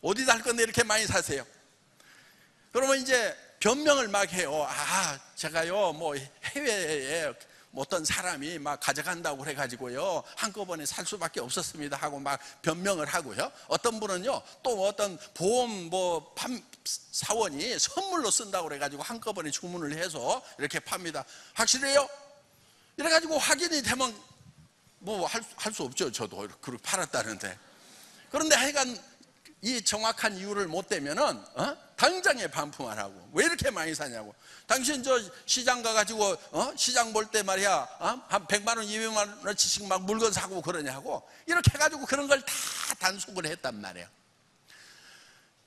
어디다 할 건데 이렇게 많이 사세요? 그러면 이제 변명을 막 해요. 제가요 뭐 해외에 어떤 사람이 막 가져간다고 그래가지고요 한꺼번에 살 수밖에 없었습니다 하고 막 변명을 하고요. 어떤 분은요 또 어떤 보험 뭐 사원이 선물로 쓴다고 그래가지고 한꺼번에 주문을 해서 이렇게 팝니다. 확실해요? 이래가지고 확인이 되면 뭐 할 수 없죠. 저도 그렇게 팔았다는데. 그런데 하여간 이 정확한 이유를 못 대면은 당장에 반품을 하고, 왜 이렇게 많이 사냐고. 당신 저 시장 가가지고 시장 볼 때 말이야 한 100만 원, 200만 원치씩 막 물건 사고 그러냐고. 이렇게 해가지고 그런 걸 다 단속을 했단 말이에요.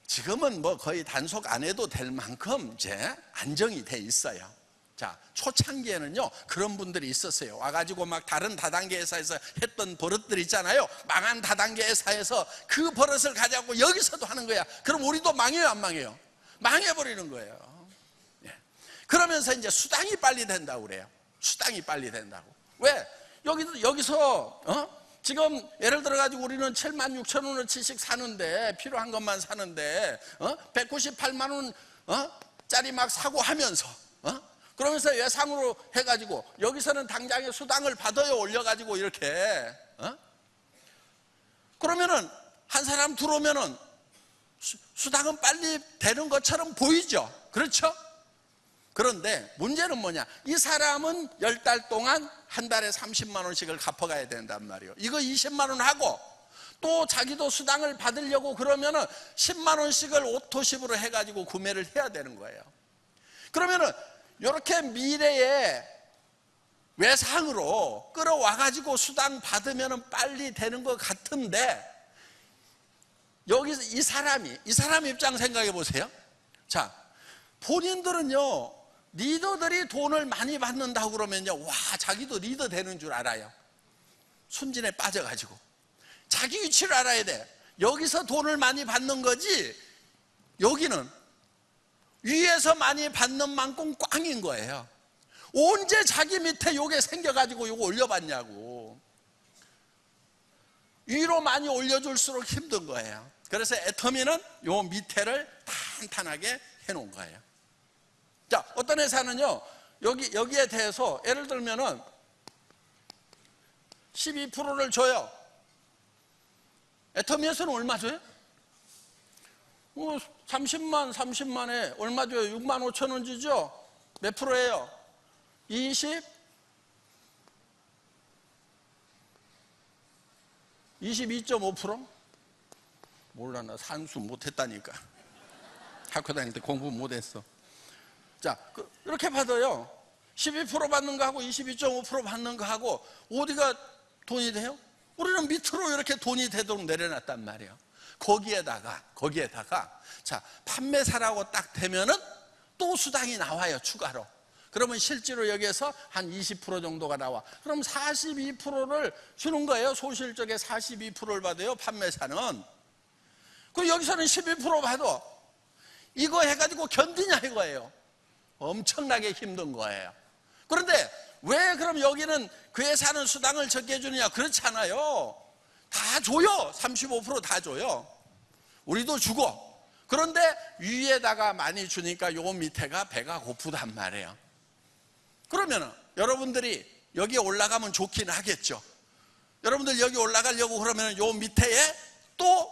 지금은 뭐 거의 단속 안 해도 될 만큼 이제 안정이 돼 있어요. 자, 초창기에는요 그런 분들이 있었어요. 와가지고 막 다른 다단계 회사에서 했던 버릇들 있잖아요. 망한 다단계 회사에서 그 버릇을 가져가고 여기서도 하는 거야. 그럼 우리도 망해요, 안 망해요? 망해버리는 거예요. 예. 그러면서 이제 수당이 빨리 된다고 그래요. 수당이 빨리 된다고. 왜? 여기서 지금 예를 들어가지고 우리는 7만 6천 원어치씩 사는데, 필요한 것만 사는데 198만 원 짜리 막 사고 하면서 그러면서 예상으로 해가지고 여기서는 당장에 수당을 받아요 올려가지고 이렇게 그러면은 한 사람 들어오면은 수당은 빨리 되는 것처럼 보이죠. 그렇죠? 그런데 문제는 뭐냐, 이 사람은 10달 동안 한 달에 30만 원씩을 갚아가야 된단 말이에요. 이거 20만 원 하고 또 자기도 수당을 받으려고 그러면은 10만 원씩을 오토십으로 해가지고 구매를 해야 되는 거예요. 그러면은 이렇게 미래에 외상으로 끌어와가지고 수당 받으면은 빨리 되는 것 같은데, 여기서 이 사람 입장 생각해 보세요. 자, 본인들은요, 리더들이 돈을 많이 받는다고 그러면요, 와, 자기도 리더 되는 줄 알아요. 순진에 빠져가지고 자기 위치를 알아야 돼. 여기서 돈을 많이 받는 거지, 여기는 위에서 많이 받는 만큼 꽝인 거예요. 언제 자기 밑에 요게 생겨가지고 요거 올려봤냐고. 위로 많이 올려줄수록 힘든 거예요. 그래서 애터미는 요 밑에를 탄탄하게 해놓은 거예요. 자, 어떤 회사는요, 여기에 대해서 예를 들면은 12%를 줘요. 애터미에서는 얼마 줘요? 30만에 얼마 줘요? 6만 5천 원 주죠? 몇 프로예요? 22.5%? 몰라, 나 산수 못했다니까. 학교 다닐 때 공부 못했어. 자, 이렇게 받아요. 12% 받는 거 하고 22.5% 받는 거 하고 어디가 돈이 돼요? 우리는 밑으로 이렇게 돈이 되도록 내려놨단 말이에요. 거기에다가 자, 판매사라고 딱 되면은 또 수당이 나와요, 추가로. 그러면 실제로 여기에서 한 20% 정도가 나와. 그럼 42%를 주는 거예요. 소실적에 42%를 받아요, 판매사는. 그럼 여기서는 12% 받아. 이거 해가지고 견디냐 이거예요. 엄청나게 힘든 거예요. 그런데 왜 그럼 여기는 그 회사는 수당을 적게 주느냐? 그렇지 않아요. 다 줘요. 35% 다 줘요. 우리도 주고. 그런데 위에다가 많이 주니까 요 밑에가 배가 고프단 말이에요. 그러면은 여러분들이 여기에 올라가면 좋긴 하겠죠. 여러분들 여기 올라가려고 그러면 요 밑에에 또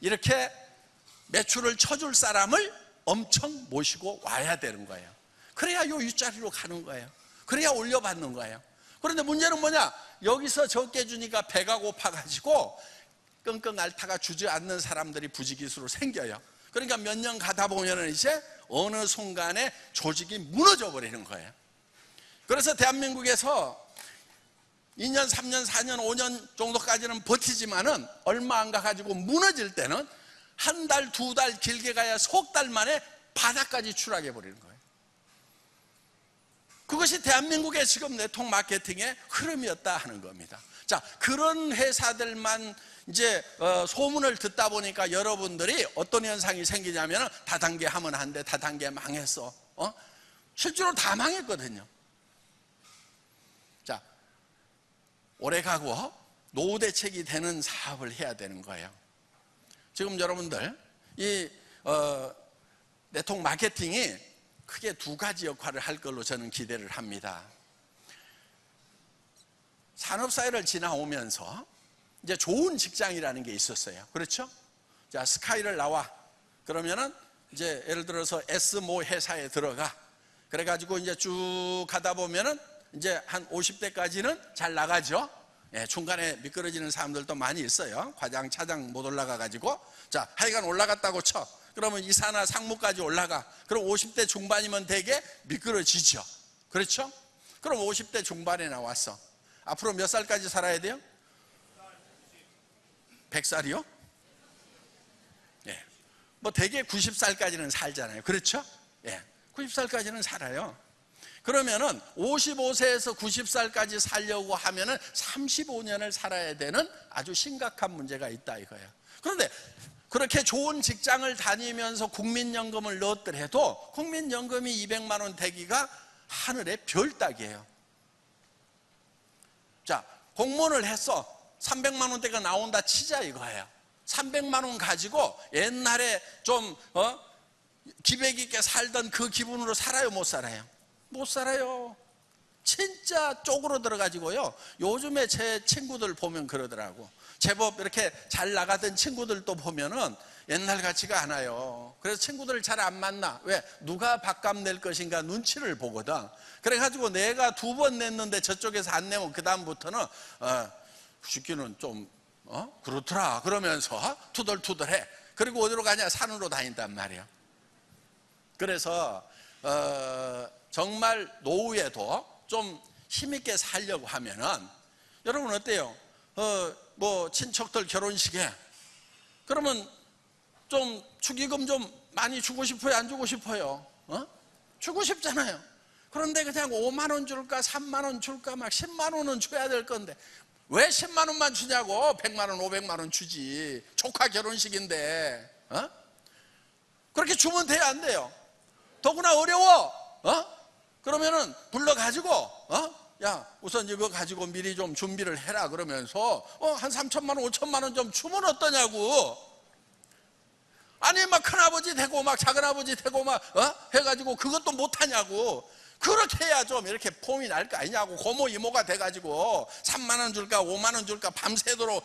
이렇게 매출을 쳐줄 사람을 엄청 모시고 와야 되는 거예요. 그래야 요 윗자리로 가는 거예요. 그래야 올려받는 거예요. 그런데 문제는 뭐냐, 여기서 적게 주니까 배가 고파가지고 끙끙 앓다가 주지 않는 사람들이 부지기수로 생겨요. 그러니까 몇 년 가다 보면은 이제 어느 순간에 조직이 무너져 버리는 거예요. 그래서 대한민국에서 2년, 3년, 4년, 5년 정도까지는 버티지만은 얼마 안 가가지고 무너질 때는 한 달, 두 달, 길게 가야 석 달 만에 바닥까지 추락해 버리는 거예요. 그것이 대한민국의 지금 네트워크 마케팅의 흐름이었다 하는 겁니다. 자, 그런 회사들만 이제 소문을 듣다 보니까 여러분들이 어떤 현상이 생기냐면 다단계 하면 안 돼, 다단계 망했어. 실제로 다 망했거든요. 자, 오래가고 노후 대책이 되는 사업을 해야 되는 거예요. 지금 여러분들 이 네트워크 마케팅이 크게 두 가지 역할을 할 걸로 저는 기대를 합니다. 산업사회를 지나오면서 이제 좋은 직장이라는 게 있었어요. 그렇죠? 자, 스카이를 나와. 그러면은 이제 예를 들어서 S모 회사에 들어가. 그래가지고 이제 쭉 가다 보면은 이제 한 50대까지는 잘 나가죠. 예, 중간에 미끄러지는 사람들도 많이 있어요. 과장, 차장 못 올라가가지고. 자, 하여간 올라갔다고 쳐. 그러면 이사나 상무까지 올라가. 그럼 50대 중반이면 되게 미끄러지죠. 그렇죠? 그럼 50대 중반에 나왔어. 앞으로 몇 살까지 살아야 돼요? 100살이요? 예. 뭐 되게 90살까지는 살잖아요. 그렇죠? 예. 90살까지는 살아요. 그러면은 55세에서 90살까지 살려고 하면은 35년을 살아야 되는 아주 심각한 문제가 있다 이거예요. 그런데 그렇게 좋은 직장을 다니면서 국민연금을 넣었더라도 국민연금이 200만 원 되기가 하늘의 별 따기예요. 자, 공무원을 했어. 300만 원대가 나온다 치자 이거예요. 300만 원 가지고 옛날에 좀 기백 있게 살던 그 기분으로 살아요, 못 살아요? 못 살아요. 진짜 쪼그러들어가지고요. 요즘에 제 친구들 보면 그러더라고. 제법 이렇게 잘 나가던 친구들도 보면은 옛날 같지가 않아요. 그래서 친구들을 잘 안 만나. 왜? 누가 밥값 낼 것인가 눈치를 보거든. 그래가지고 내가 2번 냈는데 저쪽에서 안 내면 그 다음부터는 시키는 좀 그렇더라 그러면서 투덜투덜해. 그리고 어디로 가냐? 산으로 다닌단 말이야. 그래서 정말 노후에도 좀 힘있게 살려고 하면은, 여러분 어때요? 뭐 친척들 결혼식에 그러면 좀 축의금 좀 많이 주고 싶어요? 안 주고 싶어요? 주고 싶잖아요. 그런데 그냥 5만 원 줄까 3만 원 줄까 막 10만 원은 줘야 될 건데 왜 10만 원만 주냐고. 100만 원 500만 원 주지. 조카 결혼식인데 그렇게 주면 돼요 안 돼요? 더구나 어려워. 그러면은 불러가지고 야 우선 이거 가지고 미리 좀 준비를 해라 그러면서 한 3천만 원 5천만 원 좀 주면 어떠냐고. 아니 막 큰아버지 되고 막 작은아버지 되고 막 해가지고 그것도 못하냐고. 그렇게 해야 좀 이렇게 폼이 날 거 아니냐고. 고모 이모가 돼가지고 3만 원 줄까 5만 원 줄까 밤새도록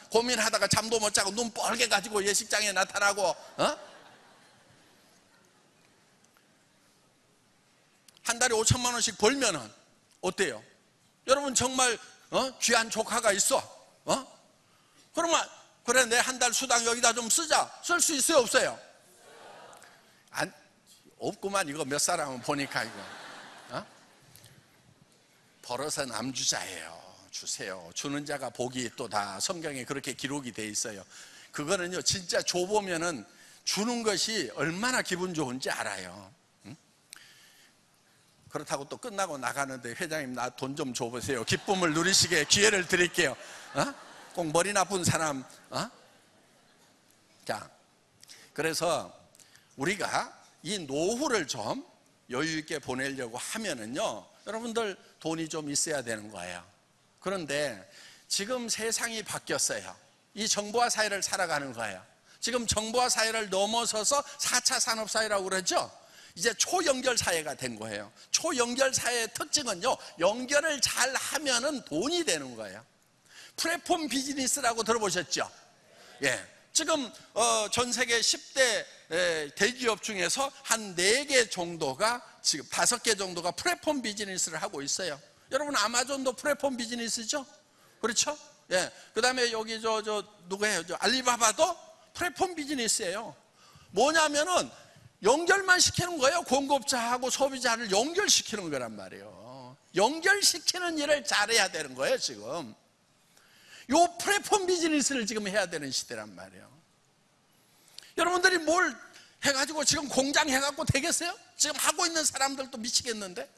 고민하다가 잠도 못 자고 눈 뻘게 가지고 예식장에 나타나고 한 달에 5천만 원씩 벌면은 어때요? 여러분 정말 귀한 조카가 있어. 그러면 그래 내 한 달 수당 여기다 좀 쓰자. 쓸 수 있어요 없어요? 없구만. 이거 몇 사람은 보니까 이거 벌어서 남주자예요. 주세요. 주는 자가 복이 있도다. 성경에 그렇게 기록이 돼 있어요. 그거는요 진짜 줘보면은 주는 것이 얼마나 기분 좋은지 알아요. 그렇다고 또 끝나고 나가는데 회장님 나 돈 좀 줘보세요. 기쁨을 누리시게 기회를 드릴게요. 꼭 머리 나쁜 사람. 자, 그래서 우리가 이 노후를 좀 여유 있게 보내려고 하면은요 여러분들 돈이 좀 있어야 되는 거예요. 그런데 지금 세상이 바뀌었어요. 이 정보화 사회를 살아가는 거예요. 지금 정보화 사회를 넘어서서 4차 산업사회라고 그러죠. 이제 초연결 사회가 된 거예요. 초연결 사회의 특징은요 연결을 잘 하면은 돈이 되는 거예요. 플랫폼 비즈니스라고 들어보셨죠? 예. 지금 전 세계 10대 대기업 중에서 한 4개 정도가 지금 5개 정도가 플랫폼 비즈니스를 하고 있어요. 여러분 아마존도 플랫폼 비즈니스죠? 그렇죠? 예. 그다음에 여기 누구예요? 알리바바도 플랫폼 비즈니스예요. 뭐냐면은 연결만 시키는 거예요. 공급자하고 소비자를 연결시키는 거란 말이에요. 연결시키는 일을 잘해야 되는 거예요. 지금 요 플랫폼 비즈니스를 지금 해야 되는 시대란 말이에요. 여러분들이 뭘 해가지고 지금 공장 해갖고 되겠어요? 지금 하고 있는 사람들도 미치겠는데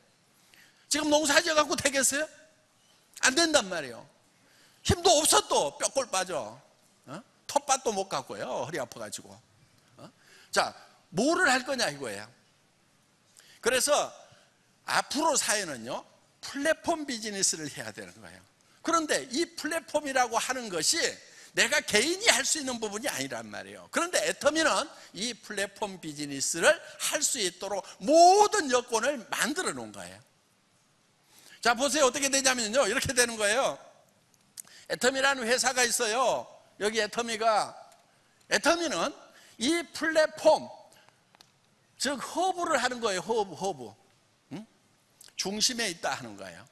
지금 농사 지어갖고 되겠어요? 안 된단 말이에요. 힘도 없어. 또 뼈골 빠져. 텃밭도 못 갖고요. 허리 아파가지고. 자, 뭐를 할 거냐 이거예요. 그래서 앞으로 사회는요 플랫폼 비즈니스를 해야 되는 거예요. 그런데 이 플랫폼이라고 하는 것이 내가 개인이 할 수 있는 부분이 아니란 말이에요. 그런데 애터미는 이 플랫폼 비즈니스를 할 수 있도록 모든 여건을 만들어 놓은 거예요. 자 보세요. 어떻게 되냐면요 이렇게 되는 거예요. 애터미라는 회사가 있어요. 여기 애터미는 이 플랫폼 즉 허브를 하는 거예요. 허브 중심에 있다 하는 거예요.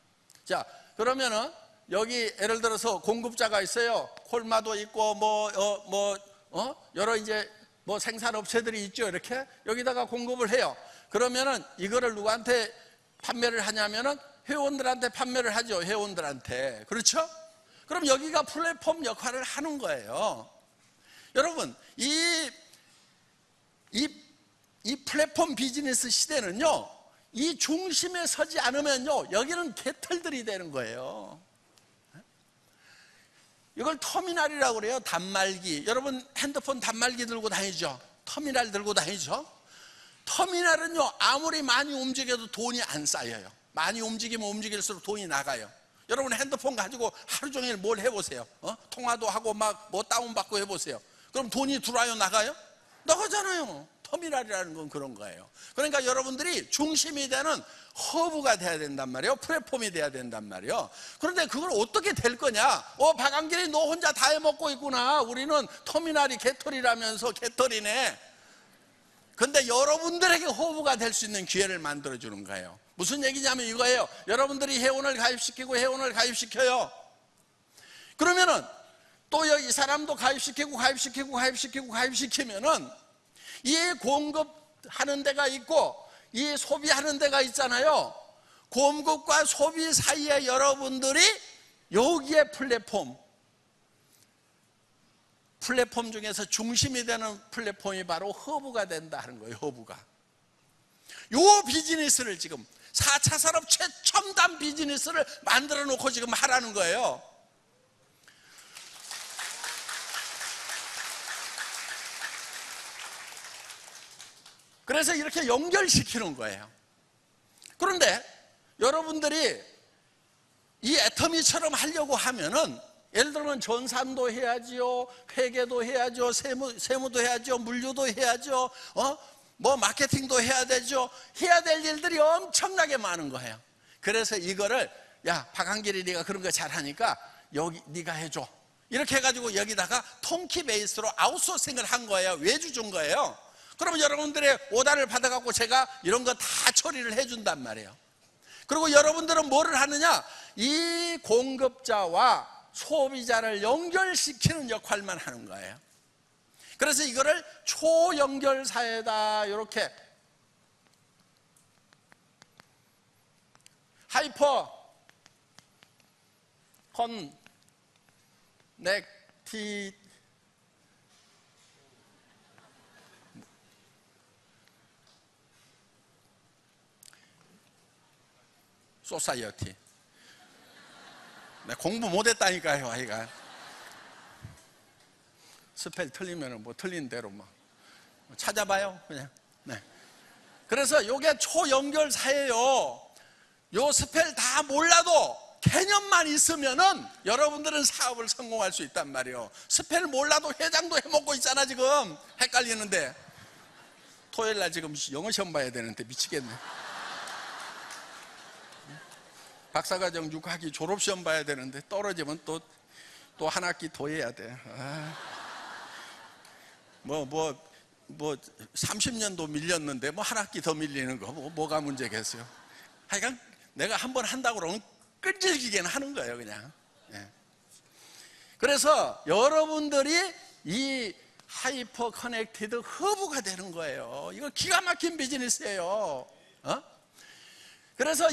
자 그러면은 여기 예를 들어서 공급자가 있어요. 콜마도 있고 여러 이제 생산업체들이 있죠. 이렇게 여기다가 공급을 해요. 그러면은 이거를 누구한테 판매를 하냐면은 회원들한테 판매를 하죠. 회원들한테. 그렇죠? 그럼 여기가 플랫폼 역할을 하는 거예요. 여러분 이 플랫폼 비즈니스 시대는요 이 중심에 서지 않으면요 여기는 개털들이 되는 거예요. 이걸 터미널이라고 그래요. 단말기. 여러분 핸드폰 단말기 들고 다니죠? 터미널 들고 다니죠? 터미널은요 아무리 많이 움직여도 돈이 안 쌓여요. 많이 움직이면 움직일수록 돈이 나가요. 여러분 핸드폰 가지고 하루 종일 뭘 해보세요. 통화도 하고 막 뭐 다운받고 해보세요. 그럼 돈이 들어와요 나가요? 나가잖아요. 터미널이라는 건 그런 거예요. 그러니까 여러분들이 중심이 되는 허브가 돼야 된단 말이에요. 플랫폼이 돼야 된단 말이에요. 그런데 그걸 어떻게 될 거냐? 박한길이 너 혼자 다 해먹고 있구나. 우리는 터미널이 개털이라면서 개털이네. 근데 여러분들에게 허브가 될 수 있는 기회를 만들어주는 거예요. 무슨 얘기냐면 이거예요. 여러분들이 회원을 가입시키고 회원을 가입시켜요. 그러면은 또 이 사람도 가입시키면은 이 공급하는 데가 있고 이 소비하는 데가 있잖아요. 공급과 소비 사이에 여러분들이 여기에 플랫폼 중에서 중심이 되는 플랫폼이 바로 허브가 된다 하는 거예요. 허브가. 요 비즈니스를 지금 4차 산업 최첨단 비즈니스를 만들어 놓고 지금 하라는 거예요. 그래서 이렇게 연결시키는 거예요. 그런데 여러분들이 이 애터미처럼 하려고 하면은 예를 들면 전산도 해야지요, 회계도 해야죠, 세무도 해야죠, 물류도 해야죠, 뭐 마케팅도 해야 되죠. 해야 될 일들이 엄청나게 많은 거예요. 그래서 이거를 야, 박한길이 네가 그런 거 잘하니까 여기 네가 해줘. 이렇게 해가지고 여기다가 통키 베이스로 아웃소싱을 한 거예요. 외주 준 거예요. 그러면 여러분들의 오다를 받아갖고 제가 이런 거 다 처리를 해준단 말이에요. 그리고 여러분들은 뭐를 하느냐? 이 공급자와 소비자를 연결시키는 역할만 하는 거예요. 그래서 이거를 초연결사회다 이렇게 하이퍼 커넥티 소사이어티. 내가 공부 못했다니까요. 아이가 스펠 틀리면 뭐 틀린 대로 뭐 찾아봐요 그냥. 네. 그래서 요게 초연결사예요. 요 스펠 다 몰라도 개념만 있으면은 여러분들은 사업을 성공할 수 있단 말이에요. 스펠 몰라도 회장도 해먹고 있잖아. 지금 헷갈리는데 토요일날 지금 영어 시험 봐야 되는데 미치겠네. 박사과정 6학기 졸업시험 봐야 되는데 떨어지면 또 한 학기 더 해야 돼. 뭐 30년도 밀렸는데 뭐 한 학기 더 밀리는 거 뭐가 문제겠어요. 하여간 내가 한번 한다고 그러면 끈질기게는 하는 거예요 그냥. 그래서 여러분들이 이 하이퍼 커넥티드 허브가 되는 거예요. 이거 기가 막힌 비즈니스예요. 그래서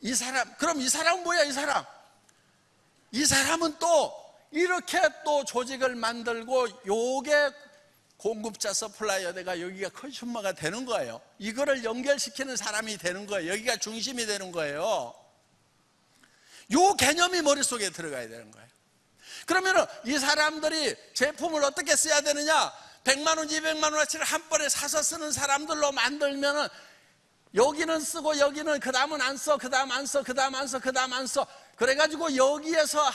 이 사람, 그럼 이 사람은 뭐야? 이 사람은 또 이렇게 또 조직을 만들고 요게 공급자 서플라이어가 여기가 컨슈머가 되는 거예요. 이거를 연결시키는 사람이 되는 거예요. 여기가 중심이 되는 거예요. 요 개념이 머릿속에 들어가야 되는 거예요. 그러면 이 사람들이 제품을 어떻게 써야 되느냐? 100만 원, 200만 원어치를 한 번에 사서 쓰는 사람들로 만들면은 여기는 쓰고 여기는 그 다음은 안 써, 그 다음 안 써, 그 다음 안 써, 그 다음 안 써. 그래가지고 여기에서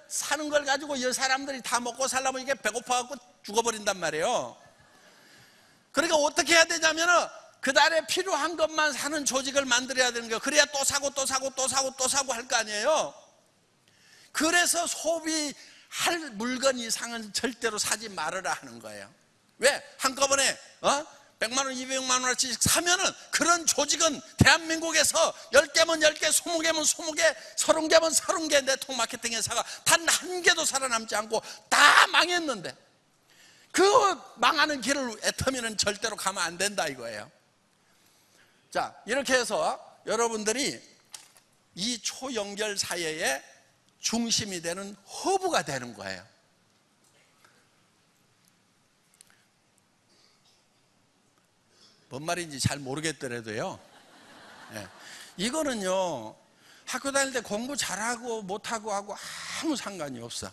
사는 걸 가지고 이 사람들이 다 먹고 살려면 이게 배고파갖고 죽어버린단 말이에요. 그러니까 어떻게 해야 되냐면은 그 달에 필요한 것만 사는 조직을 만들어야 되는 거예요. 그래야 또 사고 또 사고 또 사고 또 사고 할 거 아니에요. 그래서 소비할 물건 이상은 절대로 사지 말으라 하는 거예요. 왜? 한꺼번에 100만 원, 200만 원어치 사면은 그런 조직은 대한민국에서 10개면 10개, 20개면 20개, 30개면 30개 네트워크 마케팅 회사가 단 한 개도 살아남지 않고 다 망했는데 그 망하는 길을 애터미는 절대로 가면 안 된다 이거예요. 자, 이렇게 해서 여러분들이 이 초연결 사회의 중심이 되는 허브가 되는 거예요. 뭔 말인지 잘 모르겠더라도요. 이거는요, 학교 다닐 때 공부 잘하고 못하고 하고 아무 상관이 없어.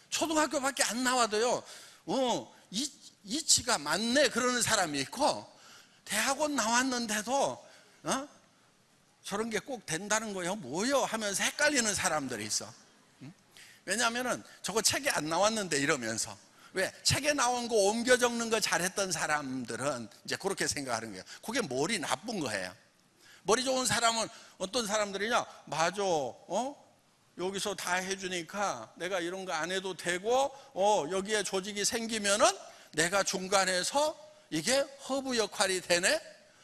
초등학교밖에 안 나와도요, 이치가 맞네 그러는 사람이 있고, 대학원 나왔는데도 저런 게 꼭 된다는 거예요. 뭐요? 하면서 헷갈리는 사람들이 있어. 왜냐하면은 저거 책에 안 나왔는데 이러면서. 왜? 책에 나온 거 옮겨 적는 거 잘했던 사람들은 이제 그렇게 생각하는 거예요. 그게 머리 나쁜 거예요. 머리 좋은 사람은 어떤 사람들이냐? 맞아, 여기서 다 해주니까 내가 이런 거 안 해도 되고, 여기에 조직이 생기면은 내가 중간에서 이게 허브 역할이 되네?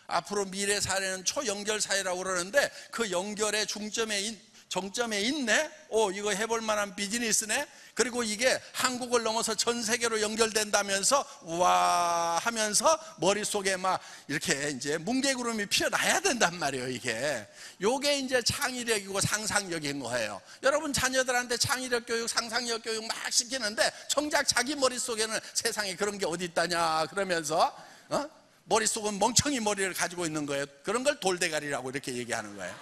앞으로 미래 사회는 초연결 사회라고 그러는데 그 연결의 정점에 있네? 이거 해볼 만한 비즈니스네? 그리고 이게 한국을 넘어서 전 세계로 연결된다면서 우와 하면서 머릿속에 막 이렇게 이제 뭉게구름이 피어나야 된단 말이에요. 요게 이제 창의력이고 상상력인 거예요. 여러분 자녀들한테 창의력 교육, 상상력 교육 막 시키는데 정작 자기 머릿속에는 세상에 그런 게 어디 있다냐 그러면서 머릿속은 멍청이 머리를 가지고 있는 거예요. 그런 걸 돌대가리라고 이렇게 얘기하는 거예요.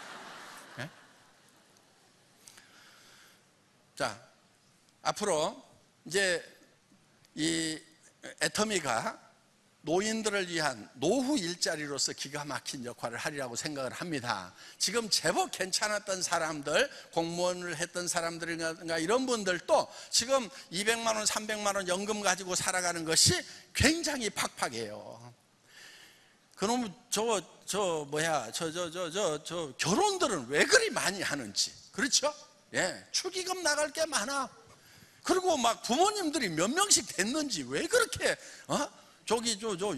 네? 자, 앞으로 이제 이 애터미가 노인들을 위한 노후 일자리로서 기가 막힌 역할을 하리라고 생각을 합니다. 지금 제법 괜찮았던 사람들, 공무원을 했던 사람들인가 이런 분들도 지금 200만 원, 300만 원 연금 가지고 살아가는 것이 굉장히 팍팍해요. 그럼 저 결혼들은 왜 그리 많이 하는지, 그렇죠? 예, 축의금 나갈 게 많아. 그리고 막 부모님들이 몇 명씩 됐는지 왜 그렇게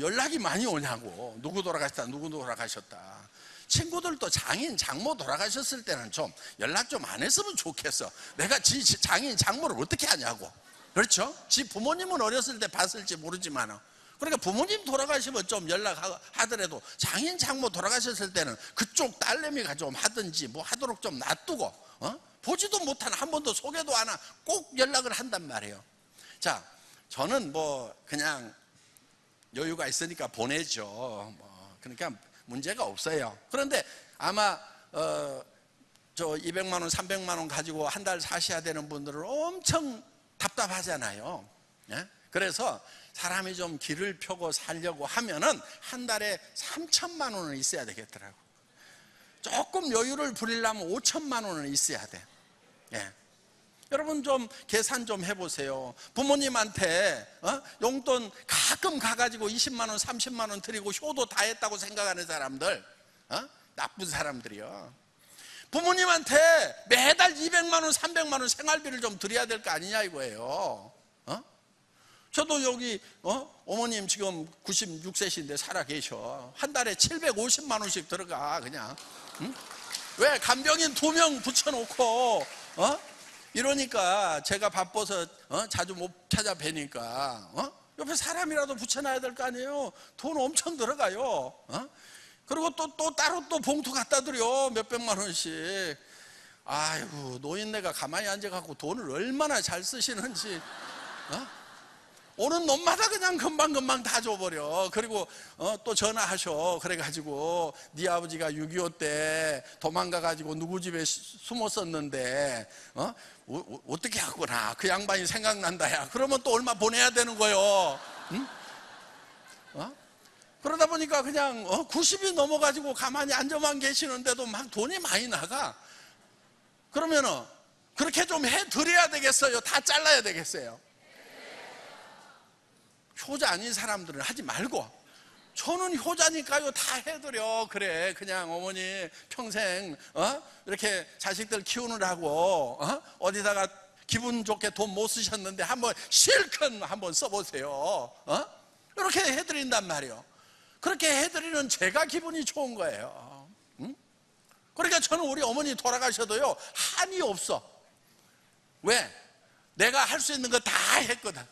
연락이 많이 오냐고. 누구 돌아가셨다, 누구 돌아가셨다. 친구들도 장인, 장모 돌아가셨을 때는 좀 연락 좀 안 했으면 좋겠어. 내가 지 장인, 장모를 어떻게 하냐고. 그렇죠? 지 부모님은 어렸을 때 봤을지 모르지만, 그러니까 부모님 돌아가시면 좀 연락하더라도 장인, 장모 돌아가셨을 때는 그쪽 딸내미가 좀 하든지 뭐 하도록 좀 놔두고, 보지도 못한, 한 번도 소개도 안 하고 꼭 연락을 한단 말이에요. 자, 저는 뭐 그냥 여유가 있으니까 보내죠. 그러니까 문제가 없어요. 그런데 아마 저 200만 원, 300만 원 가지고 한 달 사셔야 되는 분들은 엄청 답답하잖아요. 예? 그래서 사람이 좀 길을 펴고 살려고 하면은 한 달에 3천만 원은 있어야 되겠더라고. 조금 여유를 부리려면 5천만 원은 있어야 돼. 예. 여러분 좀 계산 좀 해보세요. 부모님한테 용돈 가끔 가가지고 20만 원, 30만 원 드리고 효도 다 했다고 생각하는 사람들, 나쁜 사람들이요. 부모님한테 매달 200만 원, 300만 원 생활비를 좀 드려야 될 거 아니냐 이거예요. 저도 여기 어머님 지금 96세신데 살아 계셔. 한 달에 750만 원씩 들어가 그냥. 응? 왜? 간병인 2명 붙여놓고 이러니까 제가 바빠서 자주 못 찾아뵈니까 옆에 사람이라도 붙여놔야 될 거 아니에요. 돈 엄청 들어가요. 그리고 또 따로 또 봉투 갖다 드려. 몇백만 원씩. 아이고, 노인네가 가만히 앉아갖고 돈을 얼마나 잘 쓰시는지. 오는 놈마다 그냥 금방금방 다 줘버려. 그리고 또 전화하셔. 그래가지고 네 아버지가 6.25 때 도망가가지고 누구 집에 숨었었는데 어떻게 하구나, 그 양반이 생각난다 야. 그러면 또 얼마 보내야 되는 거요. 응? 그러다 보니까 그냥 90이 넘어가지고 가만히 앉아만 계시는데도 막 돈이 많이 나가. 그러면은 그렇게 좀 해드려야 되겠어요? 다 잘라야 되겠어요? 효자 아닌 사람들은 하지 말고, 저는 효자니까요 다 해드려. 그래, 그냥 어머니 평생 이렇게 자식들 키우느라고 어디다가 기분 좋게 돈 못 쓰셨는데 한번 실컷 한번 써보세요. 이렇게 해드린단 말이에요. 그렇게 해드리는 제가 기분이 좋은 거예요. 응? 그러니까 저는 우리 어머니 돌아가셔도요 한이 없어. 왜? 내가 할 수 있는 거 다 했거든.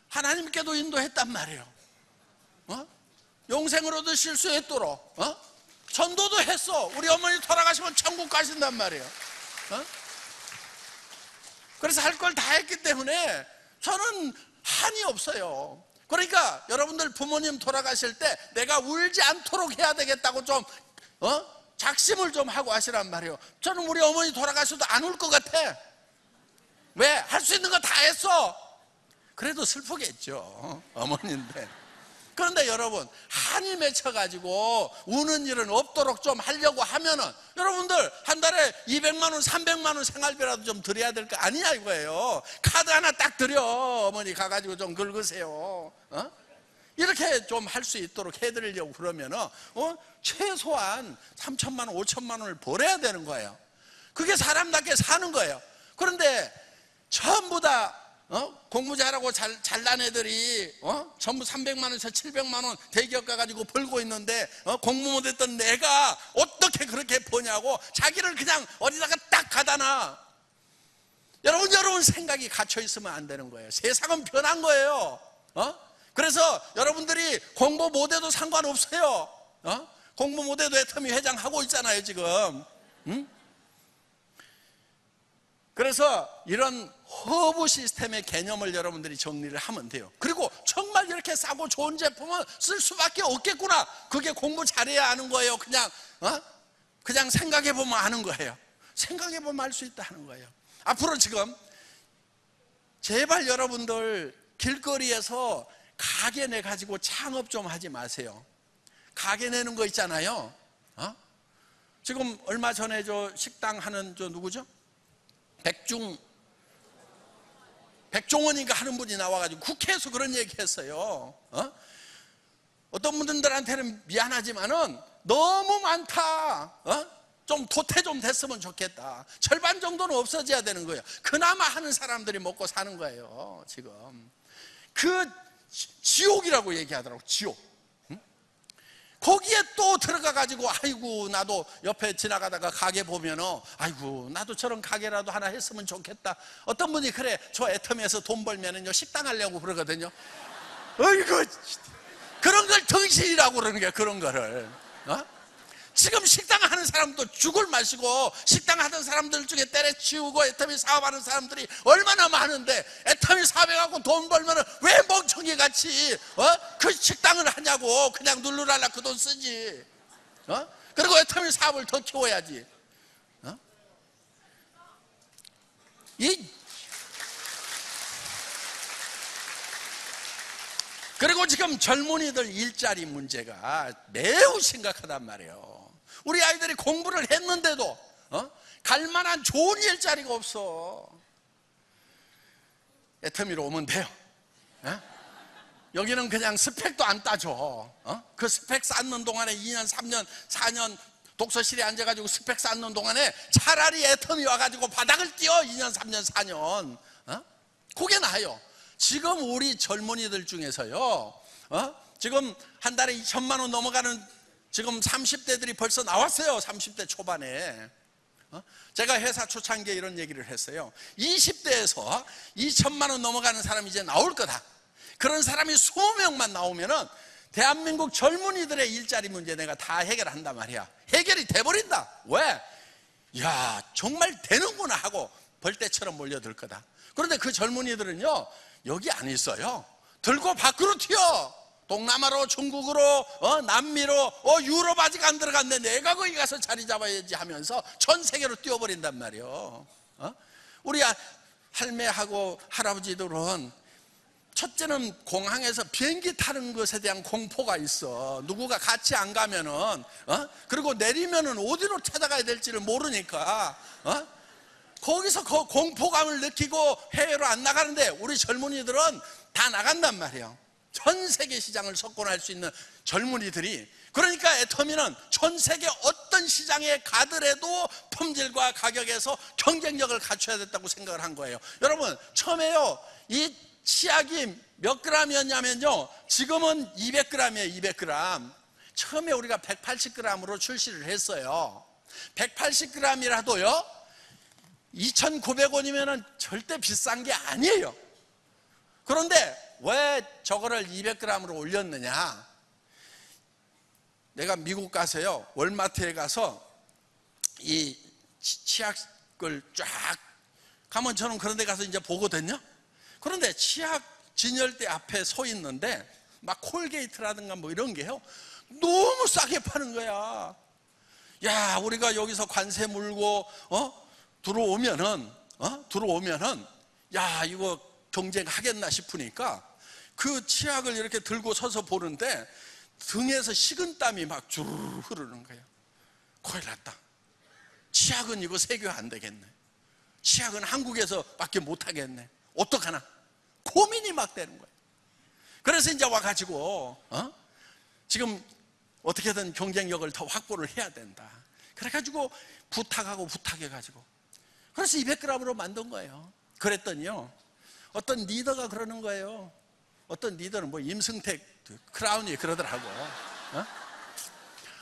하나님께도 인도했단 말이에요. 영생을 얻으실 수 있도록 전도도 했어. 우리 어머니 돌아가시면 천국 가신단 말이에요. 그래서 할 걸 다 했기 때문에 저는 한이 없어요. 그러니까 여러분들 부모님 돌아가실 때 내가 울지 않도록 해야 되겠다고 좀 작심을 좀 하고 하시란 말이에요. 저는 우리 어머니 돌아가셔도 안 울 것 같아. 왜? 할 수 있는 거 다 했어. 그래도 슬프겠죠, 어머니인데. 그런데 여러분, 한이 맺혀가지고 우는 일은 없도록 좀 하려고 하면은 여러분들 한 달에 200만 원, 300만 원 생활비라도 좀 드려야 될 거 아니냐 이거예요. 카드 하나 딱 드려. 어머니 가가지고 좀 긁으세요. 이렇게 좀 할 수 있도록 해드리려고 그러면은 최소한 3천만 원, 5천만 원을 벌어야 되는 거예요. 그게 사람답게 사는 거예요. 그런데 전부 다 공부 잘하고 잘난 애들이 전부 300만 원에서 700만 원 대기업 가가지고 벌고 있는데 공부 못했던 내가 어떻게 그렇게 버냐고 자기를 그냥 어디다가 딱 가다 놔. 여러분 생각이 갇혀 있으면 안 되는 거예요. 세상은 변한 거예요. 그래서 여러분들이 공부 못해도 상관없어요. 공부 못해도 애터미 회장 하고 있잖아요 지금. 그래서 이런 허브 시스템의 개념을 여러분들이 정리를 하면 돼요. 그리고 정말 이렇게 싸고 좋은 제품은 쓸 수밖에 없겠구나. 그게 공부 잘해야 아는 거예요. 그냥 생각해 보면 아는 거예요. 생각해 보면 알 수 있다 하는 거예요. 앞으로 지금 제발 여러분들 길거리에서 가게 내 가지고 창업 좀 하지 마세요. 가게 내는 거 있잖아요. 지금 얼마 전에 저 식당 하는 저 누구죠? 백종원인가 하는 분이 나와가지고 국회에서 그런 얘기 했어요. 어떤 분들한테는 미안하지만은 너무 많다. 좀 도태 좀 됐으면 좋겠다. 절반 정도는 없어져야 되는 거예요. 그나마 하는 사람들이 먹고 사는 거예요 지금. 그 지옥이라고 얘기하더라고. 지옥. 거기에 또 들어가가지고 아이고 나도 옆에 지나가다가 가게 보면은 아이고 나도 저런 가게라도 하나 했으면 좋겠다. 어떤 분이 그래 저 애터미에서 돈 벌면은요 식당 하려고 그러거든요. 어이구 그런 걸 정신이라고 그러는 거야. 그런 거를 지금 식당 하는 사람도 죽을 마시고 식당 하던 사람들 중에 때려치우고 애터미 사업하는 사람들이 얼마나 많은데 애터미 사업해갖고 돈 벌면은 왜 멍청이 같이 그 식당을 하냐고. 그냥 누르랄라 그 돈 쓰지. 그리고 애터미 사업을 더 키워야지. 그리고 지금 젊은이들 일자리 문제가 매우 심각하단 말이에요. 우리 아이들이 공부를 했는데도 갈 만한 좋은 일자리가 없어. 애터미로 오면 돼요. 여기는 그냥 스펙도 안 따져. 그 스펙 쌓는 동안에 2년, 3년, 4년 독서실에 앉아가지고 스펙 쌓는 동안에 차라리 애터미 와가지고 바닥을 띄워 2년, 3년, 4년. 그게 나아요. 지금 우리 젊은이들 중에서요 지금 한 달에 2천만 원 넘어가는 지금 30대들이 벌써 나왔어요. 30대 초반에. 제가 회사 초창기에 이런 얘기를 했어요. 20대에서 2천만 원 넘어가는 사람이 이제 나올 거다. 그런 사람이 20명만 나오면은 대한민국 젊은이들의 일자리 문제 내가 다 해결한단 말이야. 해결이 돼버린다. 왜? 야 정말 되는구나 하고 벌떼처럼 몰려들 거다. 그런데 그 젊은이들은요 여기 안 있어요. 들고 밖으로 튀어. 동남아로, 중국으로, 남미로, 유럽 아직 안 들어갔는데 내가 거기 가서 자리 잡아야지 하면서 전 세계로 뛰어버린단 말이에요. 우리 할매하고 할아버지들은 첫째는 공항에서 비행기 타는 것에 대한 공포가 있어. 누구가 같이 안 가면은 그리고 내리면은 어디로 찾아가야 될지를 모르니까 거기서 그 공포감을 느끼고 해외로 안 나가는데 우리 젊은이들은 다 나간단 말이에요. 전 세계 시장을 석권할 수 있는 젊은이들이. 그러니까 애터미는 전 세계 어떤 시장에 가더라도 품질과 가격에서 경쟁력을 갖춰야 됐다고 생각을 한 거예요. 여러분 처음에요 이 치약이 몇 g이었냐면요 지금은 200g이에요. 200g. 처음에 우리가 180g으로 출시를 했어요. 180g이라도요 2,900원이면 절대 비싼 게 아니에요. 그런데 왜 저거를 200g으로 올렸느냐. 내가 미국 가서요 월마트에 가서 이 치약을 쫙 가면 저는 그런 데 가서 이제 보거든요. 그런데 치약 진열대 앞에 서 있는데 막 콜게이트라든가 뭐 이런 게요 너무 싸게 파는 거야. 야 우리가 여기서 관세 물고 들어오면은 야 이거 경쟁하겠나 싶으니까 그 치약을 이렇게 들고 서서 보는데 등에서 식은땀이 막 주르르 흐르는 거예요. 큰일 났다. 치약은 이거 세교 안 되겠네. 치약은 한국에서 밖에 못 하겠네. 어떡하나. 고민이 막 되는 거예요. 그래서 이제 와가지고 지금 어떻게든 경쟁력을 더 확보를 해야 된다. 그래가지고 부탁해가지고 그래서 200g으로 만든 거예요. 그랬더니요, 어떤 리더가 그러는 거예요. 어떤 리더는 뭐 임승택 크라운이 그러더라고.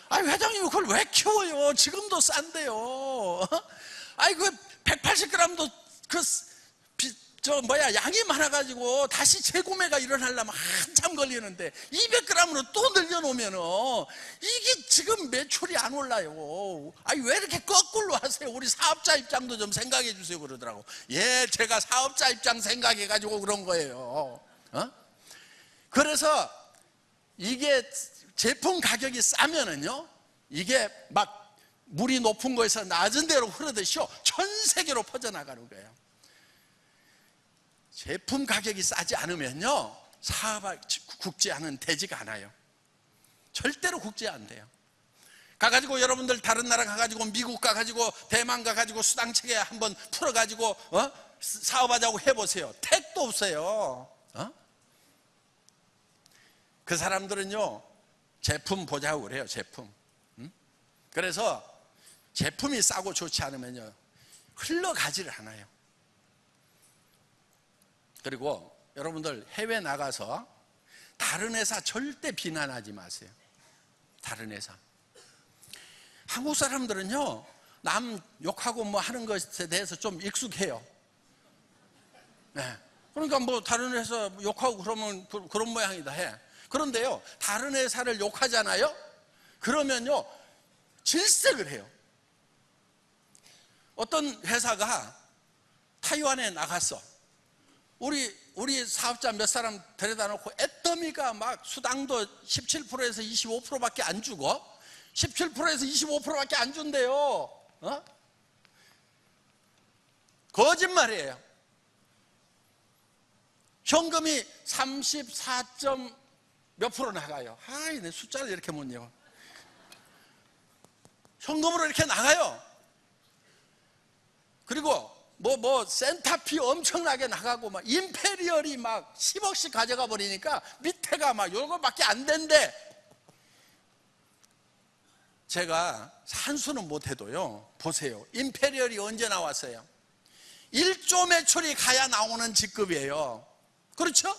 아니 회장님 그걸 왜 키워요? 지금도 싼데요. 아니 그 180g도 양이 많아가지고 다시 재구매가 일어나려면 한참 걸리는데 200g으로 또 늘려놓으면은 이게 지금 매출이 안 올라요. 아니 왜 이렇게 거꾸로 하세요? 우리 사업자 입장도 좀 생각해 주세요. 그러더라고. 예, 제가 사업자 입장 생각해가지고 그런 거예요. 그래서 이게 제품 가격이 싸면은요, 이게 막 물이 높은 거에서 낮은 데로 흐르듯이 전 세계로 퍼져나가는 거예요. 제품 가격이 싸지 않으면요, 사업이 국제화는 되지가 않아요. 절대로 국제 안 돼요. 가가지고 여러분들 다른 나라 가가지고 미국 가가지고 대만 가가지고 수당체계 한번 풀어가지고 사업하자고 해보세요. 택도 없어요. 그 사람들은요, 제품 보자고 그래요. 제품. 그래서 제품이 싸고 좋지 않으면요, 흘러가지를 않아요. 그리고 여러분들 해외 나가서 다른 회사 절대 비난하지 마세요. 다른 회사. 한국 사람들은요, 남 욕하고 뭐 하는 것에 대해서 좀 익숙해요. 네. 그러니까 뭐 다른 회사 욕하고 그러면 그런 모양이다 해. 그런데요, 다른 회사를 욕하잖아요? 그러면요, 질색을 해요. 어떤 회사가 타이완에 나갔어. 우리 사업자 몇 사람 데려다 놓고 애터미가 막 수당도 17%에서 25%밖에 안 주고 17%에서 25%밖에 안 준대요. 거짓말이에요. 현금이 34. 몇 프로 나가요. 아이, 내 숫자를 이렇게 못 외워. 현금으로 이렇게 나가요. 그리고 센타피 엄청나게 나가고 막 임페리얼이 막 10억씩 가져가 버리니까 밑에가 막 요거밖에 안 된대. 제가 한수는 못해도요, 보세요. 임페리얼이 언제 나왔어요? 1조 매출이 가야 나오는 직급이에요. 그렇죠?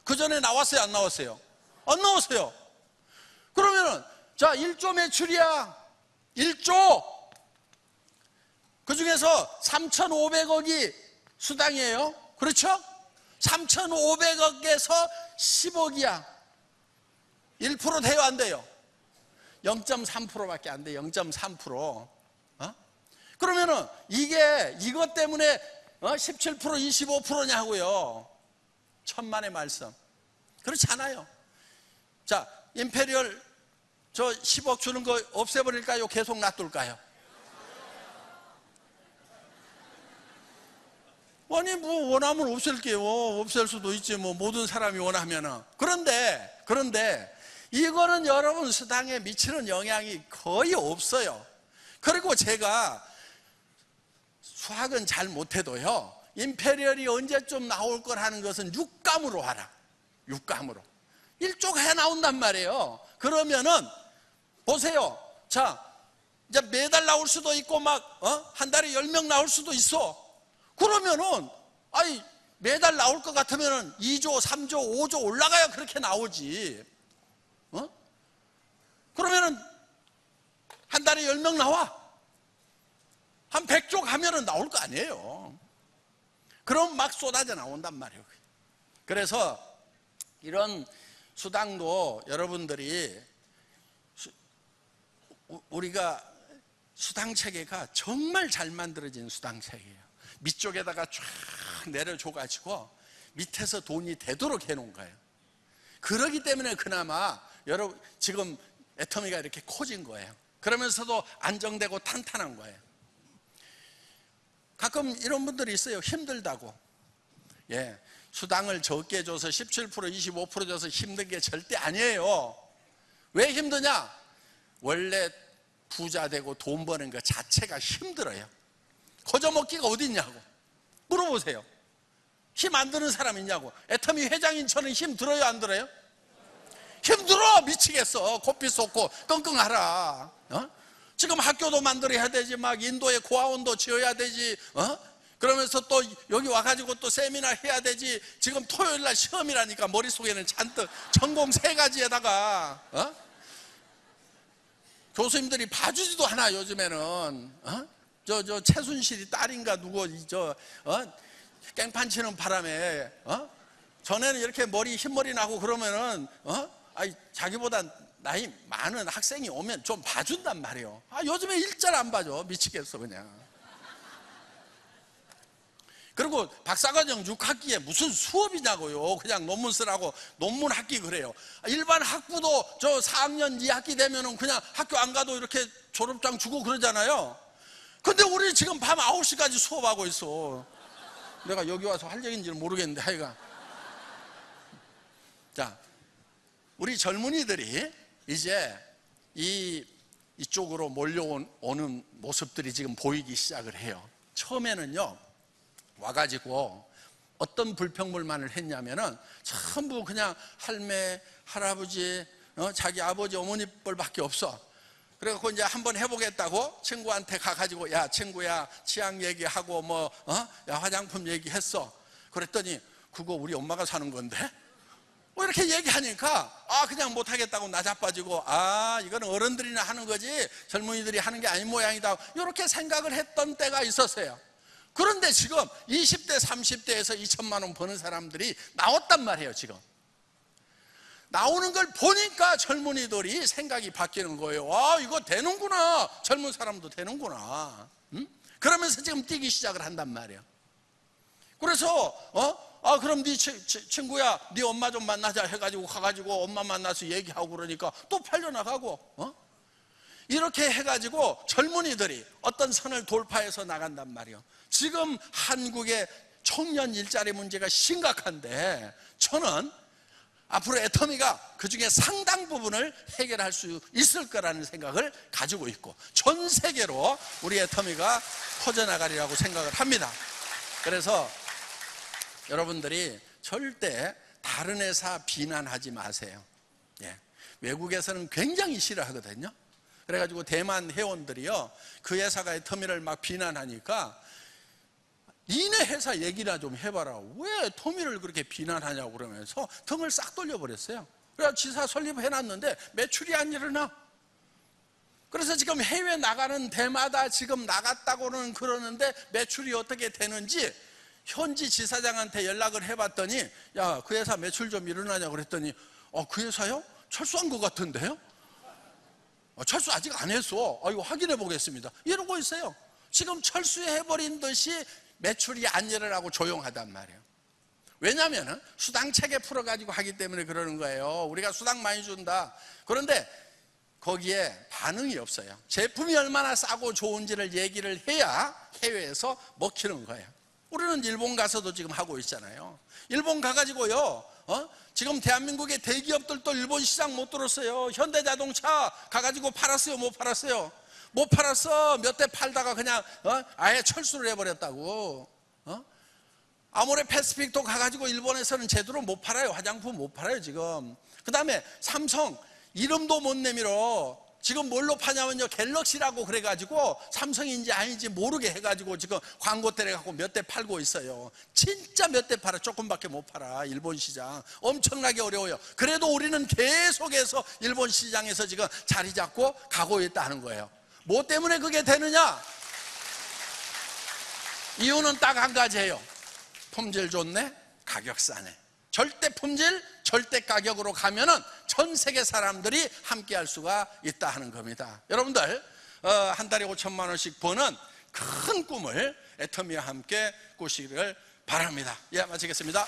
그 전에 나왔어요, 안 나왔어요? 안 나왔어요. 그러면은 자, 1조 매출이야. 1조. 그 중에서 3,500억이 수당이에요. 그렇죠? 3,500억에서 10억이야. 1% 돼요, 안 돼요? 0.3%밖에 안 돼. 0.3%. 그러면은 이것 때문에 17% 25%냐고요. 천만의 말씀. 그렇지 않아요. 자, 임페리얼 저 10억 주는 거 없애버릴까요? 계속 놔둘까요? 아니 뭐 원하면 없앨게요. 없앨 수도 있지 뭐, 모든 사람이 원하면은. 그런데 이거는 여러분 수당에 미치는 영향이 거의 없어요. 그리고 제가 수학은 잘 못해도요, 임페리얼이 언제쯤 나올 거라는 것은 육감으로 알아. 육감으로. 1조가 해 나온단 말이에요. 그러면은 보세요. 자, 이제 매달 나올 수도 있고 막 한 달에 10명 나올 수도 있어. 그러면은 매달 나올 것 같으면은 2조, 3조, 5조 올라가야 그렇게 나오지. 그러면은 한 달에 10명 나와. 한 100조 가면은 나올 거 아니에요. 그럼 막 쏟아져 나온단 말이에요. 그래서 이런 수당도 여러분들이 우리가 수당 체계가 정말 잘 만들어진 수당 체계예요. 밑쪽에다가 쫙 내려줘가지고 밑에서 돈이 되도록 해놓은 거예요. 그러기 때문에 그나마 여러분 지금 애터미가 이렇게 커진 거예요. 그러면서도 안정되고 탄탄한 거예요. 가끔 이런 분들이 있어요. 힘들다고. 예, 수당을 적게 줘서 17%, 25% 줘서 힘든 게 절대 아니에요. 왜 힘드냐? 원래 부자 되고 돈 버는 것 자체가 힘들어요. 거저먹기가 어디 있냐고 물어보세요. 힘 안 드는 사람 있냐고. 애터미 회장인처럼 힘 들어요, 안 들어요? 힘들어 미치겠어. 코피 쏟고 끙끙하라. 지금 학교도 만들어야 되지, 막 인도에 고아원도 지어야 되지, 그러면서 또 여기 와가지고 또 세미나 해야 되지. 지금 토요일날 시험이라니까 머릿속에는 잔뜩 전공 3가지에다가 교수님들이 봐주지도 않아 요즘에는. 저 최순실이 딸인가 누구 깽판 치는 바람에 전에는 이렇게 머리 흰머리 나고 그러면은 아니 자기보다 나이 많은 학생이 오면 좀 봐준단 말이에요. 요즘에 일절 안 봐줘. 미치겠어 그냥. 그리고 박사과정 6학기에 무슨 수업이냐고요. 그냥 논문 쓰라고 논문 학기 그래요. 일반 학부도 저 4학년 2학기 되면은 그냥 학교 안 가도 이렇게 졸업장 주고 그러잖아요. 근데 우리 지금 밤 9시까지 수업하고 있어. 내가 여기 와서 할 얘기인지는 모르겠는데 하여간. 자, 우리 젊은이들이 이제 이쪽으로 몰려오는 모습들이 지금 보이기 시작을 해요. 처음에는요, 와가지고 어떤 불평불만을 했냐면은 전부 그냥 할매, 할아버지, 자기 아버지, 어머니 뻘밖에 없어. 그래갖고 이제 한번 해보겠다고 친구한테 가가지고, 야 친구야 치약 얘기하고 야 화장품 얘기했어. 그랬더니 그거 우리 엄마가 사는 건데? 이렇게 얘기하니까 그냥 못하겠다고 나자빠지고, 이건 어른들이나 하는 거지 젊은이들이 하는 게 아닌 모양이다, 이렇게 생각을 했던 때가 있었어요. 그런데 지금 20대 30대에서 2천만 원 버는 사람들이 나왔단 말이에요. 지금 나오는 걸 보니까 젊은이들이 생각이 바뀌는 거예요. 이거 되는구나, 젊은 사람도 되는구나. 그러면서 지금 뛰기 시작을 한단 말이에요. 그래서 그럼 네 친구야, 네 엄마 좀 만나자 해가지고 가가지고 엄마 만나서 얘기하고 그러니까 또 팔려나가고, 이렇게 해가지고 젊은이들이 어떤 선을 돌파해서 나간단 말이에요. 지금 한국의 청년 일자리 문제가 심각한데, 저는 앞으로 애터미가 그 중에 상당 부분을 해결할 수 있을 거라는 생각을 가지고 있고, 전 세계로 우리 애터미가 퍼져나가리라고 생각을 합니다. 그래서 여러분들이 절대 다른 회사 비난하지 마세요. 외국에서는 굉장히 싫어하거든요. 그래가지고 대만 회원들이요, 그 회사가 애터미를 막 비난하니까 니네 회사 얘기나 좀 해봐라, 왜 터미를 그렇게 비난하냐고 그러면서 등을 싹 돌려버렸어요. 그래서 지사 설립해놨는데 매출이 안 일어나. 그래서 지금 해외 나가는 데마다 지금 나갔다고는 그러는데 매출이 어떻게 되는지 현지 지사장한테 연락을 해봤더니, 야, 그 회사 매출 좀 일어나냐고 그랬더니, 그 회사요? 철수한 것 같은데요? 철수 아직 안 했어. 이거 확인해 보겠습니다. 이러고 있어요. 지금 철수해버린 듯이 매출이 안 일어나고 조용하단 말이에요. 왜냐하면 수당 체계 풀어가지고 하기 때문에 그러는 거예요. 우리가 수당 많이 준다. 그런데 거기에 반응이 없어요. 제품이 얼마나 싸고 좋은지를 얘기를 해야 해외에서 먹히는 거예요. 우리는 일본 가서도 지금 하고 있잖아요. 일본 가가지고요, 지금 대한민국의 대기업들도 일본 시장 못 들었어요. 현대자동차 가가지고 팔았어요, 못 팔았어요? 못 팔았어. 몇 대 팔다가 그냥 아예 철수를 해버렸다고. 아모레 패시픽도 가가지고 일본에서는 제대로 못 팔아요. 화장품 못 팔아요 지금. 그 다음에 삼성 이름도 못 내밀어. 지금 뭘로 파냐면요, 갤럭시라고 그래가지고 삼성인지 아닌지 모르게 해가지고 지금 광고 때려갖고 몇 대 팔고 있어요. 진짜 몇 대 팔아. 조금밖에 못 팔아. 일본 시장 엄청나게 어려워요. 그래도 우리는 계속해서 일본 시장에서 지금 자리 잡고 가고 있다는 거예요. 뭐 때문에 그게 되느냐? 이유는 딱 한 가지예요. 품질 좋네, 가격 싸네. 절대 품질, 절대 가격으로 가면은 전 세계 사람들이 함께 할 수가 있다 하는 겁니다. 여러분들, 한 달에 5천만 원씩 버는 큰 꿈을 애터미와 함께 꾸시기를 바랍니다. 마치겠습니다.